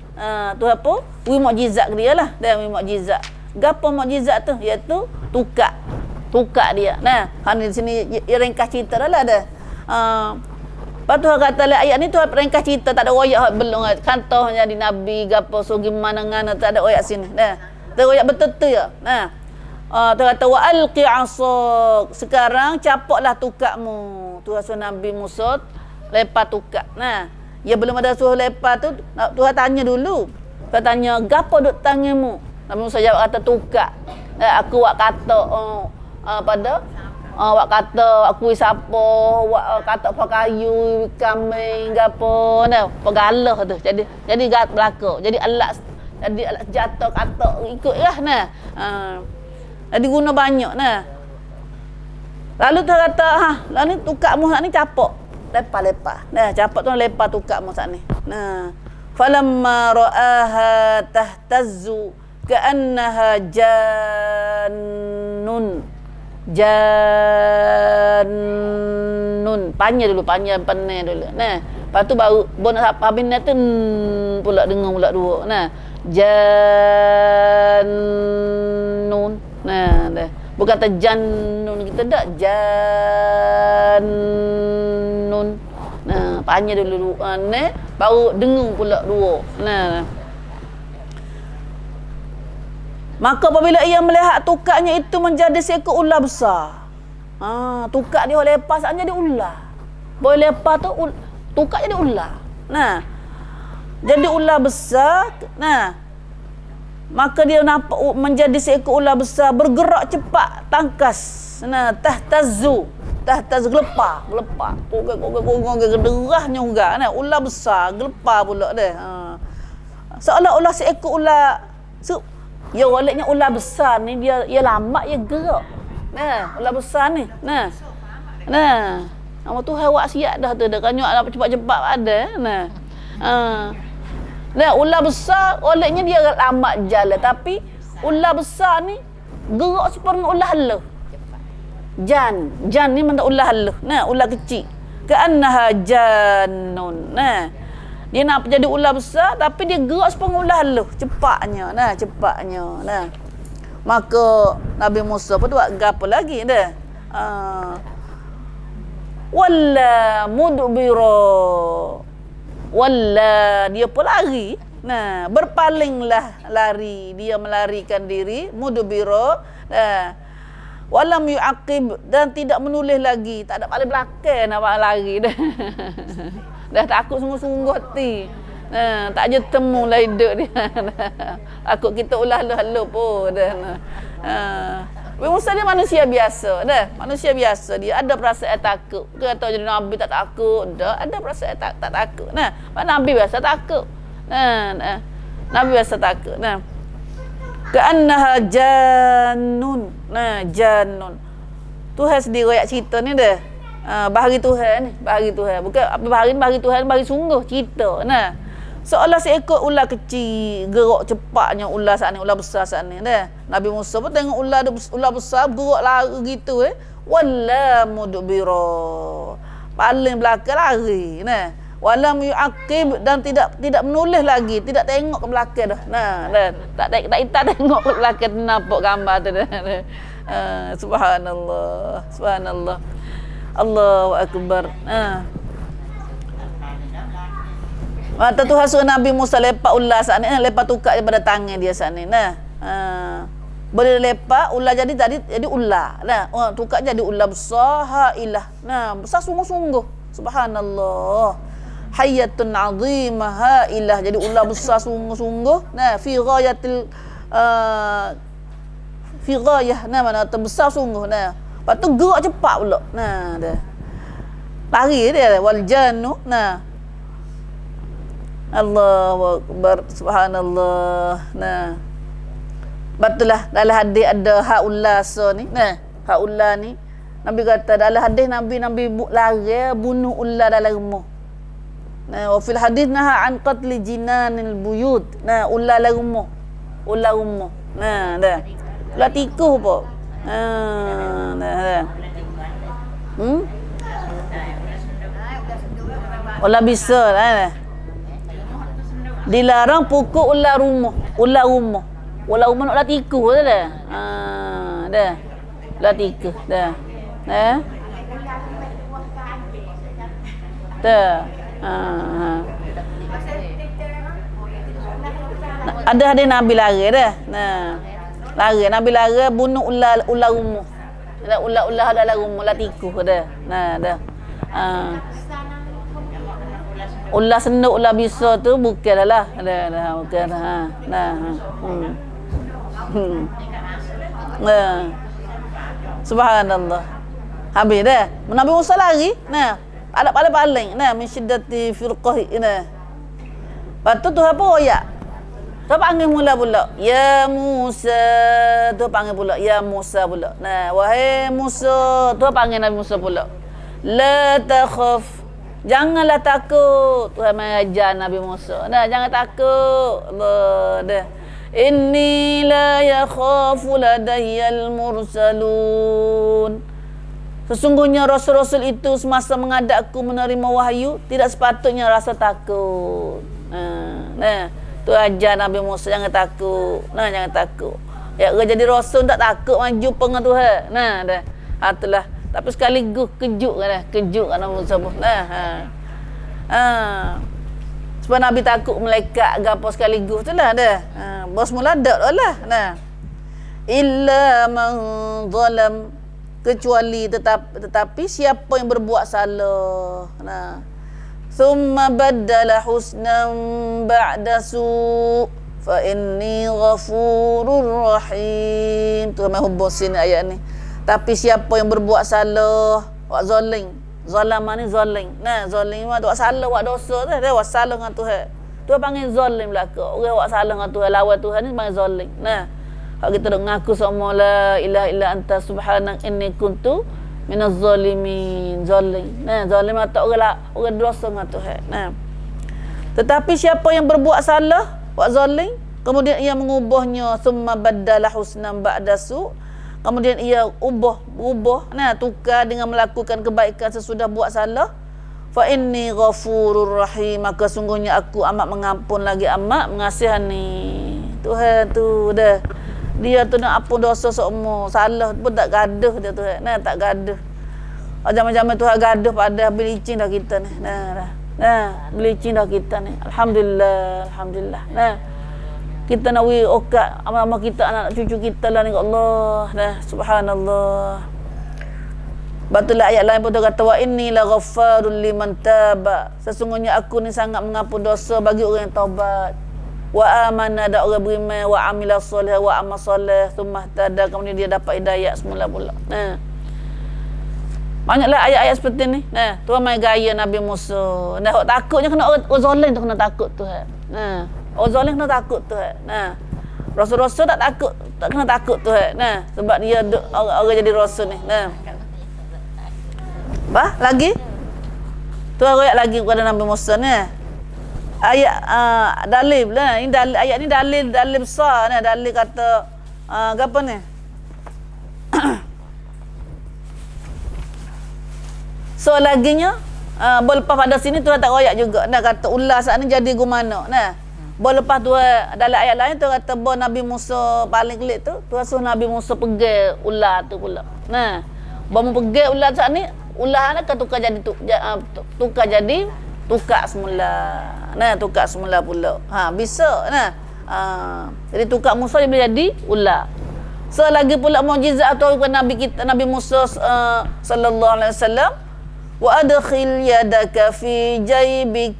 [SPEAKER 1] Tuhan apa? Wi mukjizat dia lah. Dia wi mukjizat. Gapo mukjizat tu? Iaitu tukar dia. Di sini ringkas cerita dah lah dah. Lepas tu kata ayat ni Tuhan ringkas cerita, tak ada royak belum kantoh jadi Nabi gapo so gimana ngana tak ada royak sini. Tak royak betul-betul ya. Tuhan kata wa alqi 'asak. Sekarang capaklah tukakmu. Tuhan suruh Nabi Musa lepas tukak. Ya belum ada suruh lepas tu Tuhan tanya dulu. Tuhan tanya, "Gapo duk tanganmu?" Nabi Musa jawab kata tukak. Aku wak kata wak kata aku siapa, wak kata apa kayu, kambing gapo pegalah tu. Jadi gat belaka. Jadi alat jatuh kata ikutlah jadi guna banyak Lalu tu kata lalu tukakmu saat ni capok lepas. Capok tu lepas tukakmu saat ni. Falamma ra'aha tahtazzu ka'annaha jannun. Panjang dulu, panjang dulu. Lepas tu baru nak habis ni tu pula dengar pula dua. Jannun. Dah. Bukan kata jannun kita dak jannun. Panjang dulu baru dengar pula dua. Maka apabila ia melihat tukaknya itu menjadi seekor ular besar. Tukak dia lepas jadi ular. Boleh lepas tu tukak jadi ular. Jadi ular besar. Maka dia nampak menjadi seekor ular besar bergerak cepat tangkas. Tahtazzu gelepar. Derahnya juga ular besar gelepar pula dia. Seolah-olah seekor ular ya waliknya ular besar ni dia lambat dia gerak. Ular besar ni. Nama Tuhan awak siap dah tu dah kanyok cepat-cepat ada. Ular besar olehnya dia lambat jalan, tapi ular besar ni gerak seperti ular haluh. Jan ni mana ular haluh. Ular kecil. Ka'annaha jannun. Dia nak jadi ular besar tapi dia gerak seperti ular haluh, cepatnya. Maka Nabi Musa pun buat gapo lagi dah. Walla mudbira. Walla dia pun lari. Berpalinglah lari, dia melarikan diri, mudbira. Walam yu'aqib dan tidak menulis lagi, tak ada paling belakang nak lari dah. Dah takut sungguh-sungguh hati. Tak je temu lah hidup dia. Takut kita ulah halu pun dah. Musa dia manusia biasa dah. Manusia biasa dia ada perasaan takut. Ke atau jadi nabi tak takut dah, ada perasaan tak takut. Nabi biasa takut. Nabi biasa takut. Ka'annaha jannun. Jannun. Tuhan sendiri royak cerita ni dah. Bahagi Tuhan ni, bahagi Tuhan. Bukan apa bahagi Tuhan, bahagi sungguh cerita. Seolah seekor ular kecil gerak cepatnya ular saat ni, ular besar saat ni dah. Nabi Musa pun tengok ular besar gerak lari gitu wala mudbira. Paling belakang lari Walam yu'aqib dan tidak menulis lagi, tidak tengok ke belakang dah. Tak tengok ke belakang nampak gambar tu dah. Subhanallah. Allahu akbar. Mata Tuhan suruh Nabi Musa lepak ular saat ni, lepas tukar daripada tangan dia saat ni. Nah. Boleh lepak ular jadi ular. Nah, tukar jadi ular besar hailah. Nah, besar sungguh-sungguh. Subhanallah. Hayyatun 'azimah hailah. Jadi ular besar sungguh-sungguh. Nah, fi ghayah. Nah, mana terbesar sungguh. Nah. Lepas tu gerak cepat pula. Nah, dah. Lari dia wal jannu. Nah. Allahu akbar. Subhanallah. Nah. Betullah dalam hadis ada haullah ni. Nah, haullah ni Nabi kata dalam hadis Nabi lari bunuh ular dalam rumah. Nah, wa fil hadis naha an qatli jinanil buyut. Nah, ular dalam rumah. Ular rumah. Nah, dah. Ular tikus apa? Dah. Ular bisa lah. Dilarang pukul ular rumah. Ular rumah nak ular tikus dah. Dah. Ular tikus dah. Dah. Ada hadis Nabi lari dah. Lari Nabi lari bunuh ular rumah. Ular dalam rumah, ular tikus dah. Dah. Ular senuk, ular bisa tu bukan lah. Dah bukan. Subhanallah. Habis dah. Nabi Musa lari. Nah, ada paling-paling. Nah, min syiddati firqahi. Nah. Lepas tu Tuhan pun royak. Tuhan panggil mula pula. Ya Musa. Tuhan panggil pula. Ya Musa pula. Nah, wahai Musa. Tuhan panggil Nabi Musa pula. La takhaf. Janganlah takut. Tuhan mengajar Nabi Musa. Nah, jangan takut. Allah dah. Inni la yakhafu ladayyal mursalun. Sesungguhnya rasul-rasul itu semasa menghadapku menerima wahyu tidak sepatutnya rasa takut. Nah, tu ajar Nabi Musa jangan takut. Nah, jangan takut. Ya, jadi rasul tak takut maju dengan Tuhan. Nah, dah. Itulah. Tapi sekaligus kejut kan Nabi Musa. Sebab Nabi takut malaikat ke apa sekaligus tu lah dah. Bos mula dak lah. Nah. Illa man zalam, kecuali tetapi siapa yang berbuat salah. Nah. Thumma baddala husnan ba'da su' fa inni ghafurur rahim. Tu memang bosin ayat ni. Tapi siapa yang berbuat salah, buat zalim. Zalama ni zalim. Nah, zalim mah buat salah, buat dosa tu, dia buat salah dengan Tuhan. Tuhan panggil zalim belaka. Orang buat salah dengan Tuhan, lawan Tuhan ni panggil zalim. Nah, hak kita dok ngaku sama la ilaha illa anta subhanak inni kuntu minaz zalimin. Zalim. Nah, zalim atau orang dosa dengan Tuhan. Nah. Tetapi siapa yang berbuat salah, buat zalim, kemudian ia mengubahnya summa baddala husnan ba'da su', kemudian ia ubah, nah tukar dengan melakukan kebaikan sesudah buat salah. Fa inni ghafurur rahim, maka sungguhnya aku amat mengampun lagi amat mengasihani. Tuhan tu dah. Dia tu nak ampun dosa semua. Salah pun tak gaduh dia Tuhan. Nah, tak gaduh. Jam-jam Tuhan gaduh pada belicin dah kita ni. Nah, belicin dah kita ni. Alhamdulillah. Nah. Kita nak okat amal-amal kita, anak cucu kita lah ni Allah. Dah, subhanallah. Batulah ayat lain pun kata wa inni la ghaffarul liman taba. Sesungguhnya aku ni sangat mengampun dosa bagi orang yang taubat. Wa amana, ada orang beriman, wa amila soleh, wa amal soleh, thumma ihtada, kemudian dia dapat hidayah semula pula. Nah. Banyaklah ayat-ayat seperti ni. Nah, Tuhan main gaya Nabi Musa. Nah, takutnya kena orang zalim tu kena takut Tuhan. Nah. Orang zalim kena takut Tuhan. Nah. Rasul-rasul tak kena takut Tuhan. Nah, sebab dia orang jadi rasul ni. Nah. Lagi? Tuhan ayat lagi kepada Nabi Musa ni. Ayat dalil lah. Ini dalil, ayat ni dalil besar ni. Dalil kata apa ni? So laginya berlepas pada sini Tuhan tak royak juga. Nah, kata ular saat ni jadi gumana. Nah. Lepas tu dalam ayat lain tu kata Nabi Musa paling kelik tu Tuhan suruh Nabi Musa pegang ular tu pula. Nah, baru pegang ular saat ni ular nak tukar jadi tukar semula. Nah, tukar semula pula. Bisa nah. Jadi tukar Musa dia boleh jadi ular. Selagi pula mukjizat atau Nabi kita Nabi Musa sallallahu alaihi wasallam, wa adkhil yadaka fi jaybik,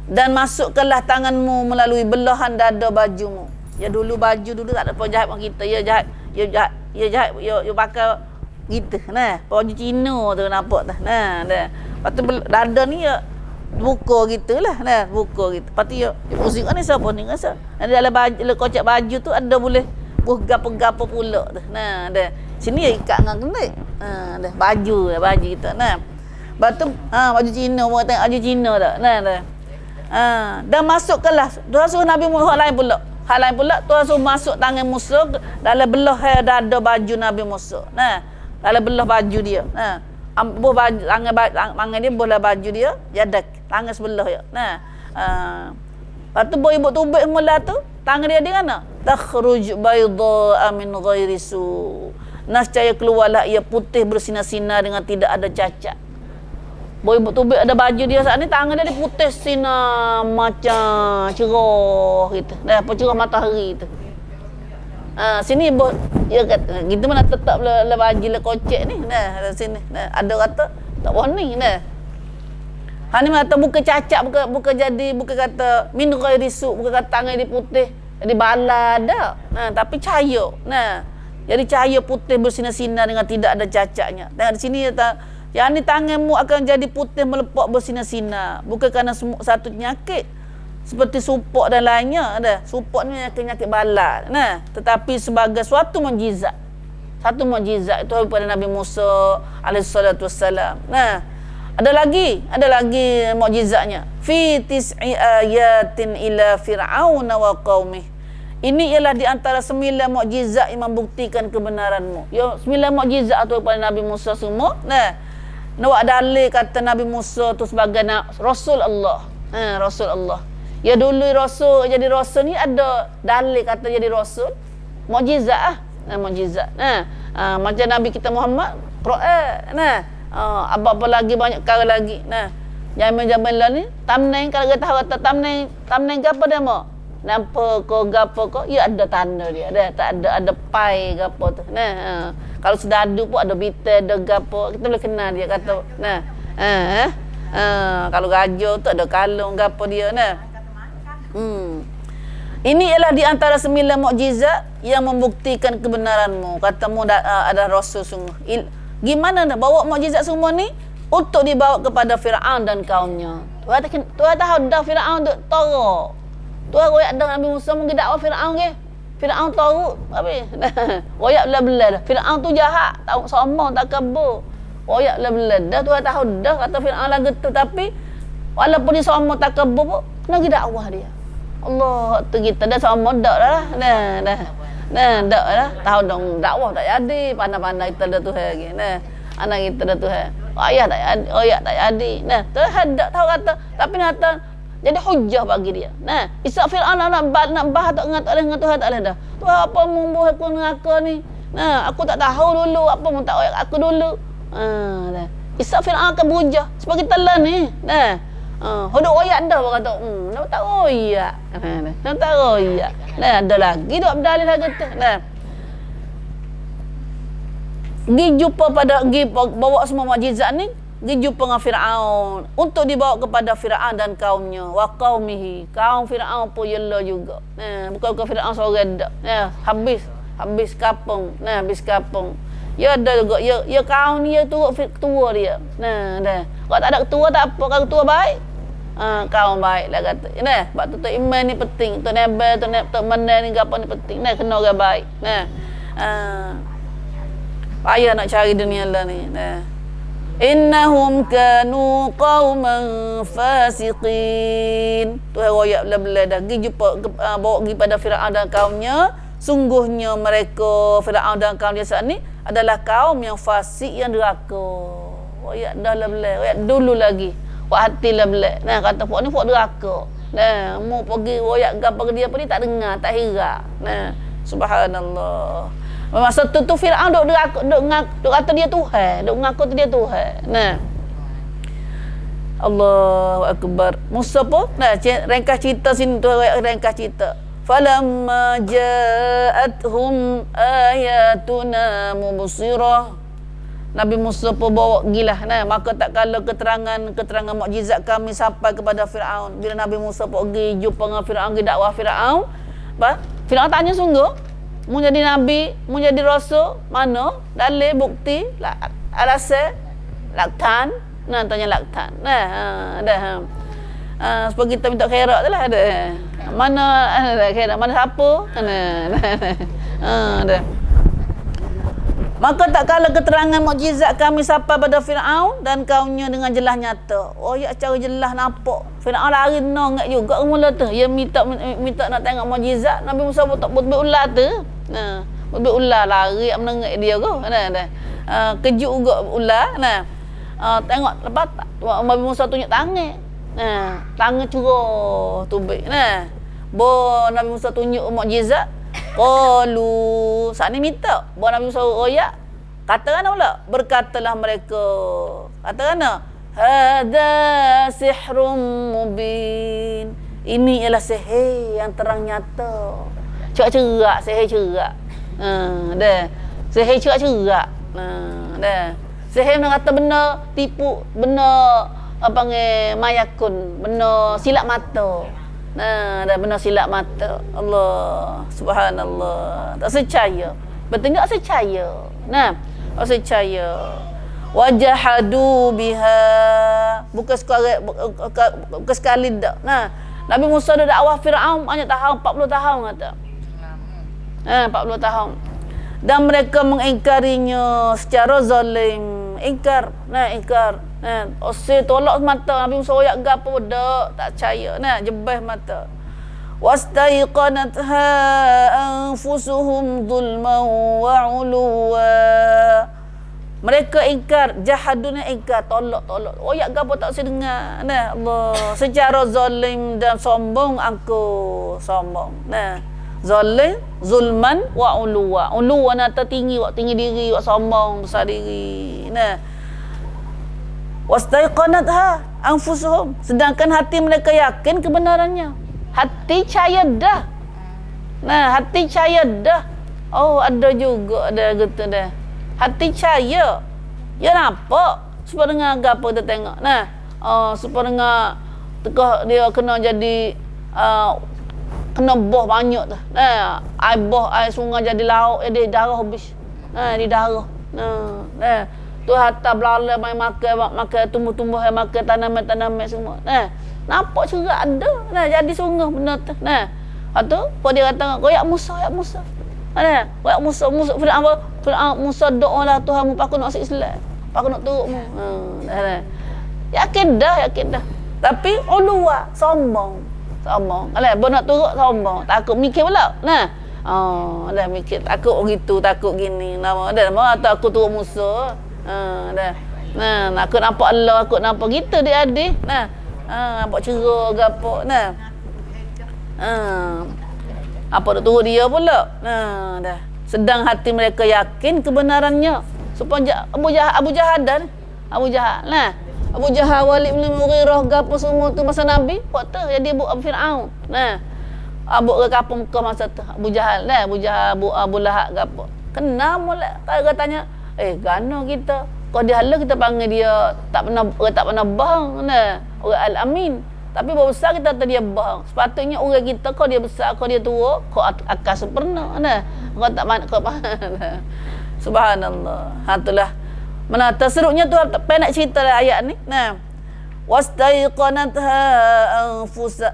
[SPEAKER 1] dan masukkanlah tanganmu melalui belahan dada bajumu. Ya dulu baju dulu tak ada penjahit pun kita. Ya jahit ya pakai gitu. Nah, baju Cina tu nampak dah. Nah, dah. Lepas tu dada ni ya buka gitulah. Nah, buka gitu. Lepas tu ya pusing ni siapa ni rasa. Dalam baju kocak baju tu ada boleh gapo-gapo pula tu. Nah, dah. Sini ya ikat dengan kenik. Dah baju kita. Nah. Lepas tu baju Cina pun tengok baju Cina tak. Nah, dah. Dan masukkanlah Tuhan suruh Nabi Muhammad hal lain pula Tuhan suruh masuk tangan Musa dalam belah dada baju Nabi Musa. Nah, dalam belah baju dia. Nah, tangan dia belah baju dia, jadak tangan sebelah ya. Nah, lepas tu ibu tubik mula tu tangan dia di mana? Takhruj bayda min ghairi su. Nascaya keluarlah ia putih bersinar-sinar dengan tidak ada cacat. Boy tubik ada baju dia saat ni, tangan dia putih sinar macam cerah gitu. Dah apa cerah matahari tu. Sini ya kata gitu mana tetap le baju le kocek ni. Nah sini. Nah ada kata tak warning dah. Hani mata buka cacat buka jadi buka kata min ghairi su, buka kata tangan dia putih jadi bala dah. Tapi cahaya. Nah jadi cahaya putih bersinar-sinar dengan tidak ada cacatnya. Tengok di sini yang ni tanganmu akan jadi putih melepak bersinar-sinar. Bukan kerana satu penyakit seperti supok dan lainnya. Supok ni penyakit balat. Nah, tetapi sebagai suatu mukjizat. Satu mukjizat itu kepada Nabi Musa alaihissalatu wassalam. Nah, ada lagi mukjizatnya. Fi tis'i ayatin ila fir'auna wa qaumih. Ini ialah di antara 9 mukjizat yang membuktikan kebenaranmu. Ya, 9 mukjizat itu kepada Nabi Musa semua. Nah, nak dalil kata Nabi Musa tu sebagai Rasul Allah. Rasul Allah. Ya dulu Rasul jadi Rasul ni ada dalil kata jadi Rasul. Mukjizat mukjizat. Macam Nabi kita Muhammad Quran. Apa lagi banyak perkara lagi. Zaman-zaman lah ni thumbnail kalau kita tahu kata thumbnail gapo dia mau? Nampak ko gapo ko? Ya ada tanda dia. Tak ada pai gapo tu. Kalau sudah ada pun ada bitel, ada gapo, kita boleh kenal dia kata. Kalau raja tu ada kalung gapo dia. Ini ialah di antara 9 mukjizat yang membuktikan kebenaranmu. Katamu ada rasul sungguh. Gimana nak bawa mukjizat semua ni untuk dibawa kepada Firaun dan kaumnya. Tuhan tahu dah Firaun tu tara. Tuhan royak dah Nabi Musa mungkin dakwah Firaun ke. Firaun tahu apa? Royak belah-belah dah. Firaun tu jahat, tahu sombong tak kabur. Royak belah-belah dah. Tuhan tahu dah kata Firaun lagu tu, tapi walaupun dia sombong tak kabur pun kena pergi dakwah dia. Allah tu kita dah sombong dak dah. Dak dah. Tahu dong dakwah tak jadi, pandai-pandai kita dah Tuhan lagi. Anak kita dah Tuhan. Ayah tak jadi. Tuhan dak tahu kata, tapi kata jadi hujah bagi dia. Isa Firaun nak bah tak dengan Tuhan tak ada dah. Tuhan apa membuh aku dengan aku ni? Aku tak tahu dulu apa mu tak ayat aku dulu. Dah. Isa Firaun akan berhujah sebab kita lah ni. Hodok ayat dah orang kata, nak tak royak. Nak tak royak. Ada lagi dok berdalil lagi tu. Gi jumpa bawa semua mukjizat ni. Dia jumpa dengan Firaun untuk dibawa kepada Firaun dan kaumnya, wa qaumihi. Kaum Firaun pun yela juga. Bukan Firaun seorang dak. Habis kapung. Habis kapung. Ya ada juga ya kaum ni ya tua dia. Kalau tak ada ketua tak apa, kalau ketua baik. Kaum baik lah kata. Sebab tu iman ni penting. Tu nabi tu mana ni gapo ni penting. Kena orang baik. Payah nak cari dunia lah ni. Innahum kanu qauman fasiqin. Tuhan royak belah-belah dah. Pergi jumpa bawa pergi pada Firaun dan kaumnya. Sungguhnya mereka Firaun dan kaum dia saat ni adalah kaum yang fasik, yang deraka. Royak dah belah. Royak dulu lagi. Hati belah. Kata puak ni puak deraka. Mu pergi royak gapo dia apa ni tak dengar, tak hira. Subhanallah. Masa tu Firaun duk kata dia Tuhan, duk ngaku tu dia Tuhan. Allahu akbar. Musa pun nah ringkas cerita sini tu, ringkas cerita. Falamma ja'atuhum ayatuna mubsirah. Nabi Musa pun bawa gilah, nah, maka tak kala keterangan mukjizat kami sampai kepada Firaun. Bila Nabi Musa pun pergi jumpa dengan Firaun, pergi dakwah Firaun, Firaun tanya sungguh, mu jadi nabi, mu jadi rasul, mana dalil bukti, alasan, laktan, nah tanya laktan. Nah, dah. Supaya kita minta khairat tu lah ada. Mana ada khairat, mana siapa? Dah. Maka tak kala keterangan mukjizat kami sampai pada Firaun dan kaumnya dengan jelas nyata. Oh ya, cara jelas nampak. Firaun lari nongak juga mula tu. Dia minta nak tengok mukjizat. Nabi Musa pun tak buat ular tu. Nah, buat ular lari menengok dia tu. Nah. Kejut juga ular. Nah. Tengok lepas Nabi Musa tunjuk tangan. Nah, tangan curah tubik. Nah. Nabi Musa tunjuk mukjizat. Qalu, saat ni minta buat Nabi Musa royak. Katakan pula, berkatalah mereka. Katakan hadza sihrun mubin. Ini ialah sihir yang terang nyata. Cerak-cerak, sihir cerak. Dah. Sihir cerak-cerak. Dah. Sihir nak kata benar tipu, benar apa panggil mayakun, benar silap mata. Nah, dah benar silap mata. Allah, subhanallah. Tak percaya. Betul tak percaya. Nah, tak percaya. Wajahadu biha. Bukan sekali dak. Nah, Nabi Musa dah dakwah Firaun banyak tahun, 40 tahun kata. 40 tahun. Dan mereka mengingkarinya secara zalim. Ingkar. Osir tolak mata Nabi Musa royak gapo dak, tak percaya. Nah, jebah mata. Wastaiqanatha anfusuhum zulman wa uluwa. Mereka ingkar, jahaduna ingkar, tolak. Royak gapo tak usah dengar. Nah, Allah, secara zalim dan sombong aku sombong. Nah, zalim, zulman wa uluwa. Uluwa nak tinggi, wak tinggi diri, wak sombong besar diri. Nah, wastaiqanatha anfusuhum, sedangkan hati mereka yakin kebenarannya. Hati percaya dah. Nah, hati percaya dah. Oh, ada juga ada gitu dah. Hati percaya. Ya nampak supaya dengar apa kita tengok. Nah, supaya dengar tekah dia kena jadi kena boh banyak tu. Nah, air sungai jadi laut, jadi darah habis. Nah, di darah. Nah. Tu harta belala main makan tumbuh-tumbuh, makan tanaman-tanaman semua. Nah, nampak cerak ada. Nah, jadi sungguh benda tu. Nah, tu apa dia kata, royak Musa. Nah, royak Musa Firaun Musa doalah Tuhanmu aku nak masuk Islam. Aku nak turutmu. Nah. Yakin dah. Tapi ulua sombong. Alah, bo nak turut sombong. Takut mikir pula. Nah. Dah mikir takut gitu, takut gini. Nama atau aku turut Musa. Dah. Nah, aku nampak Allah, aku nampak gitu dia adik. Nah. Nampak cerah gapo. Nah. Apa nak turut dia pula. Nah, dah. Sedang hati mereka yakin kebenarannya. Supaya Abu Jahal. Nah. Abu Jahal, Walid bin Mughirah gapo semua tu masa Nabi, buat tu jadi Abu Firaun. Nah. Abu ke kampung Mekah masa tu. Abu Jahal, Abu Lahab gapo. Kena molek tanya, gano kita. Kalau dia hala kita panggil dia tak pernah bohong. Nah, orang Al-Amin. Tapi baru besar kita kata dia bohong. Sepatutnya orang kita kalau dia besar, kalau dia tua, kau akan sempurna. Nah, kau tak mana. Subhanallah. Itulah. Mana terseruknya tu nak cerita ayat ni. Nah. Wastaiqanatha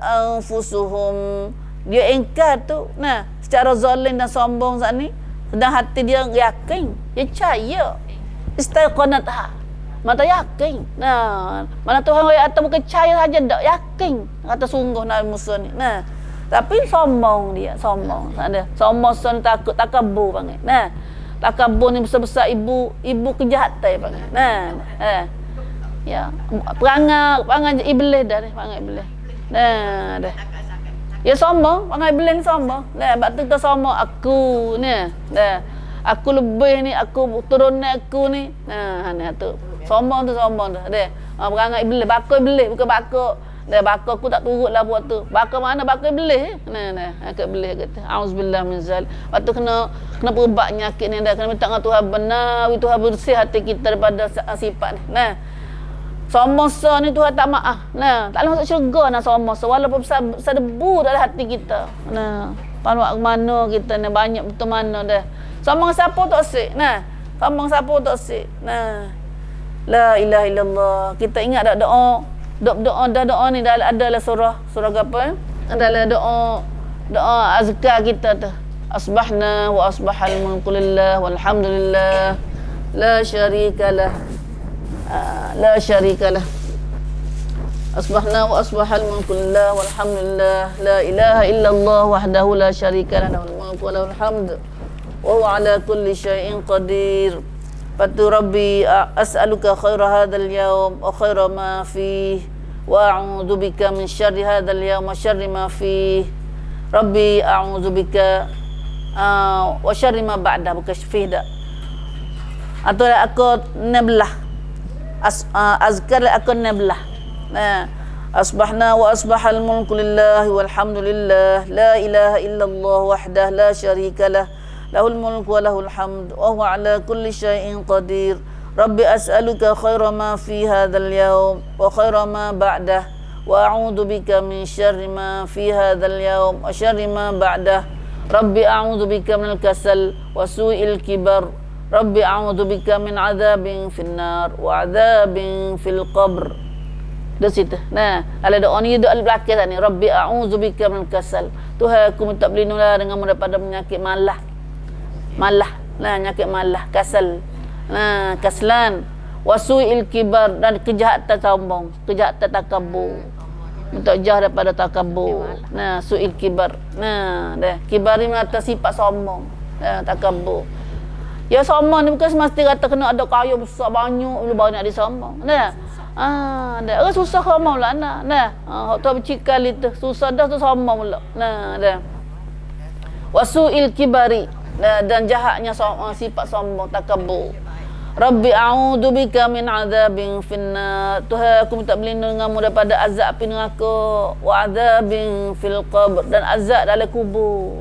[SPEAKER 1] anfusuhum. Dia ingkar tu. Nah, secara zalim dan sombong saat ni. Sedang hati dia yakin. Dia percaya. Istaiqanatha. Mata yakin. Nah, mana Tuhan ayat atas bukan percaya saja tak yakin. Kata sungguh Nabi Musa ni. Nah, tapi sombong dia, sombong. Ada. Sombong takut takabur panggil. Nah, takabur ni besar-besar ibu kejahatan panggil. Nah, ya, perangai iblis dah ni, perangai iblis. Nah, dah. Ya sombong, perangai iblis ni sombong. Nah, bab tu kita sombong aku ni. Dah. Aku lebih ni, aku turunan aku ni. Nah, tu. Sombong tu. Deh. Perangai iblis, bakar iblis bukan bakar. Dah bakar aku tak turutlah buat tu. Bakar mana? Bakar iblis. Nah, akak iblis kata. Auzubillah min zal. Lepas tu kena perubah penyakit ni dah. Kena minta dengan Tuhan benar, Tuhan bersih hati kita daripada sifat ni. Nah. Sombong ni Tuhan tak maaf. Nah, tak boleh masuk syurga nak sombong. Walaupun besar debu dalam hati kita. Nah, panuak ke mana kita ni banyak betul mana dah. Sombong siapa tak sik. Nah, sombong siapa tak sik. Nah. La ilaha illallah. Kita ingat tak doa ni adalah surah apa? Adalah doa azkar kita tu. Asbahna wa asbahal mulku lillah walhamdulillah la syarikalah. La syarikalah. Asbahna wa asbahal mulku lillah walhamdulillah la ilaha illallah wahdahu la syarikalah lahul mulku wa lahul hamd wa huwa ala kulli syai'in qadir. Fatu Rabbi as'aluka khaira hadzal yawm wa khaira ma fihi wa a'udzu bika min syarri hadzal yawm wa syarri ma fihi. Rabbi a'udzu bika wa syarri ma ba'da bukan fihi dak. Atau aku nablah azkar aku nablah. Nah, asbahna wa asbahal mulku lillahi walhamdulillah la ilaha illallah wahdahu la syarikalah lahul mulku wa lahul hamd wa huwa ala kulli syai'in qadir. Rabbi as'aluka khaira ma fi hadzal yawm wa khaira ma ba'dah wa a'udzu bika min syarri ma fi hadzal yawm wa syarri ma ba'dah. Rabbi a'udzu bika minal kasal wa su'il kibar. Rabbi a'udzu bika min 'adzabin finnar wa 'adzabin fil qabr. Dah situ. Nah, ala doa ni doa belakang tadi. Rabbi a'udzu bika minal kasal. Tuhan aku minta berlindunglah denganmu daripada penyakit malah. Nah, penyakit malah, kasal. Nah, kaslan. Wasu'il kibar dan kejahatan sombong, kejahatan takabur. Minta jah daripada takabur. Nah, su'il kibar. Nah, dah. Kibar ni atas sifat sombong. Takabur. Ya sombong ni bukan semestinya kata kena ada kaya besar banyak lu baru nak disombong. Nah. Dah. Orang susah sombong lah nah. Hak tu bercikal itu. Susah dah tu sombong pula. Nah, dah. Wasu'il kibari. Dan jahatnya sifat sombong, takabur. Rabbi a'udzu bika min 'adzabin finnar. Tuhan aku minta berlindung denganmu daripada azab api neraka wa 'adzabin fil qabr dan azab dalam kubur.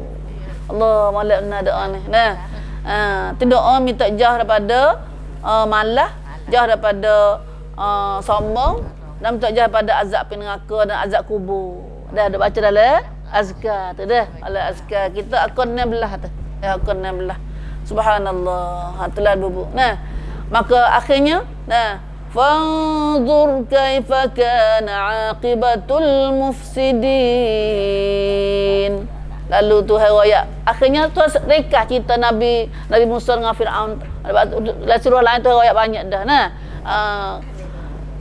[SPEAKER 1] Allah malak benar doa ni. Nah. Tu doa minta jah daripada malah, jah daripada sombong dan minta jah daripada azab api neraka dan azab kubur. Dah ada baca dalam azkar tu dah. Ala azkar kita akun belah tu. Ya akun belah. Subhanallah. Itulah bubu. Nah, maka akhirnya fanzur kaifa kana aqibatul mufsidin. Lalu Tuhan royak. Akhirnya Tuhan rekah cerita Nabi Musa dengan Firaun. Dalam surah lain Tuhan royak banyak dah. Nah,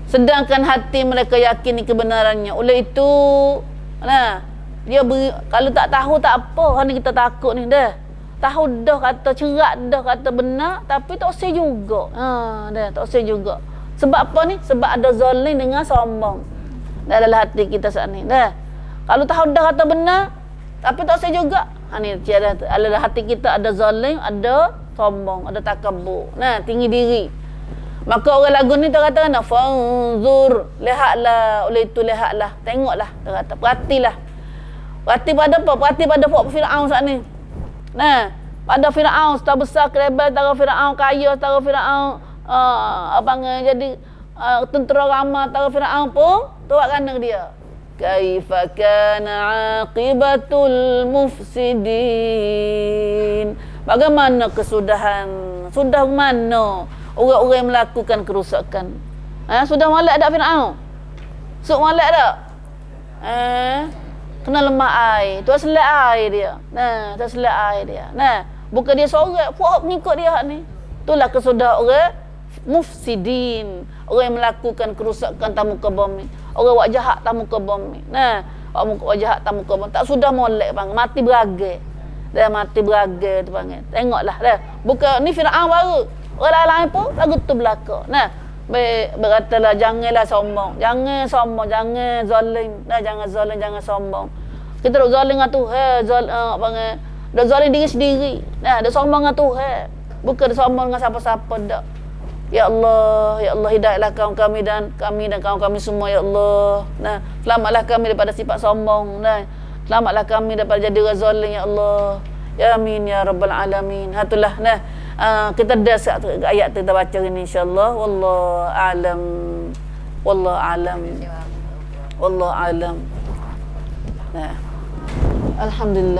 [SPEAKER 1] sedangkan hati mereka yakini kebenarannya. Oleh itu, nah, dia kalau tak tahu tak apa. Ni kita takut ni dah. Tahu dah kata cerak dah kata benar tapi tak usah juga. Dah tak usah juga. Sebab apa ni? Sebab ada zalim dengan sombong dalam hati kita saat ni. Dah. Kalau tahu dah kata benar tapi tak usah juga. Ni tiada dalam hati kita ada zalim, ada sombong, ada takabur. Nah, tinggi diri. Maka orang lagu ni dia kata fanzur, lihatlah, oleh itu lihatlah, tengoklah, dia kata perhatilah. Perhati pada apa? Perhati pada Firaun saat ni. Nah, pada Firaun setara besar kerebel, setara Firaun kaya, setara Firaun jadi tentera ramah, setara Firaun pun tuak kena dia. Kaifa kana aqibatul mufsidin. Bagaimana kesudahan? Sudah mana orang-orang yang melakukan kerusakan? Sudah molek dak Firaun? Suk molek dak? Kena lemah air. Tuan selak air dia. Nah, tuan selak air dia. Nah, bukan dia sorang, puak mengikut dia ni. Itulah kesudahan orang mufsidin. Orang yang melakukan kerusakan tamu ke bumi. Orang buat jahat tamu ke bumi. Nah, orang buat jahat tamu ke bumi. Tak sudah molek bang, mati beragai. Dah mati beragai tu panggil. Tengoklah dah. Bukan ni Firaun baru. Orang lain pun lagu tu belaka. Nah, berkatalah janganlah sombong. Jangan sombong, jangan zalim. Nah, jangan zalim, jangan sombong. Kita duk zalim dengan Tuhan, panggil. Duk zalim diri sendiri. Nah, duk sombong dengan Tuhan. Bukan duk sombong dengan siapa-siapa dak. Ya Allah, ya Allah, hidayahlah kaum kami dan kaum kami semua, ya Allah. Nah, selamatlah kami daripada sifat sombong. Nah, selamatlah kami daripada jadi orang zalim, ya Allah. Ya amin ya rabbal alamin. Hatulah. Nah, kita dah ayat kita baca ini insyaallah. Wallahu alam. Wallahu alam. Wallahu alam. Nah. Alhamdulillah.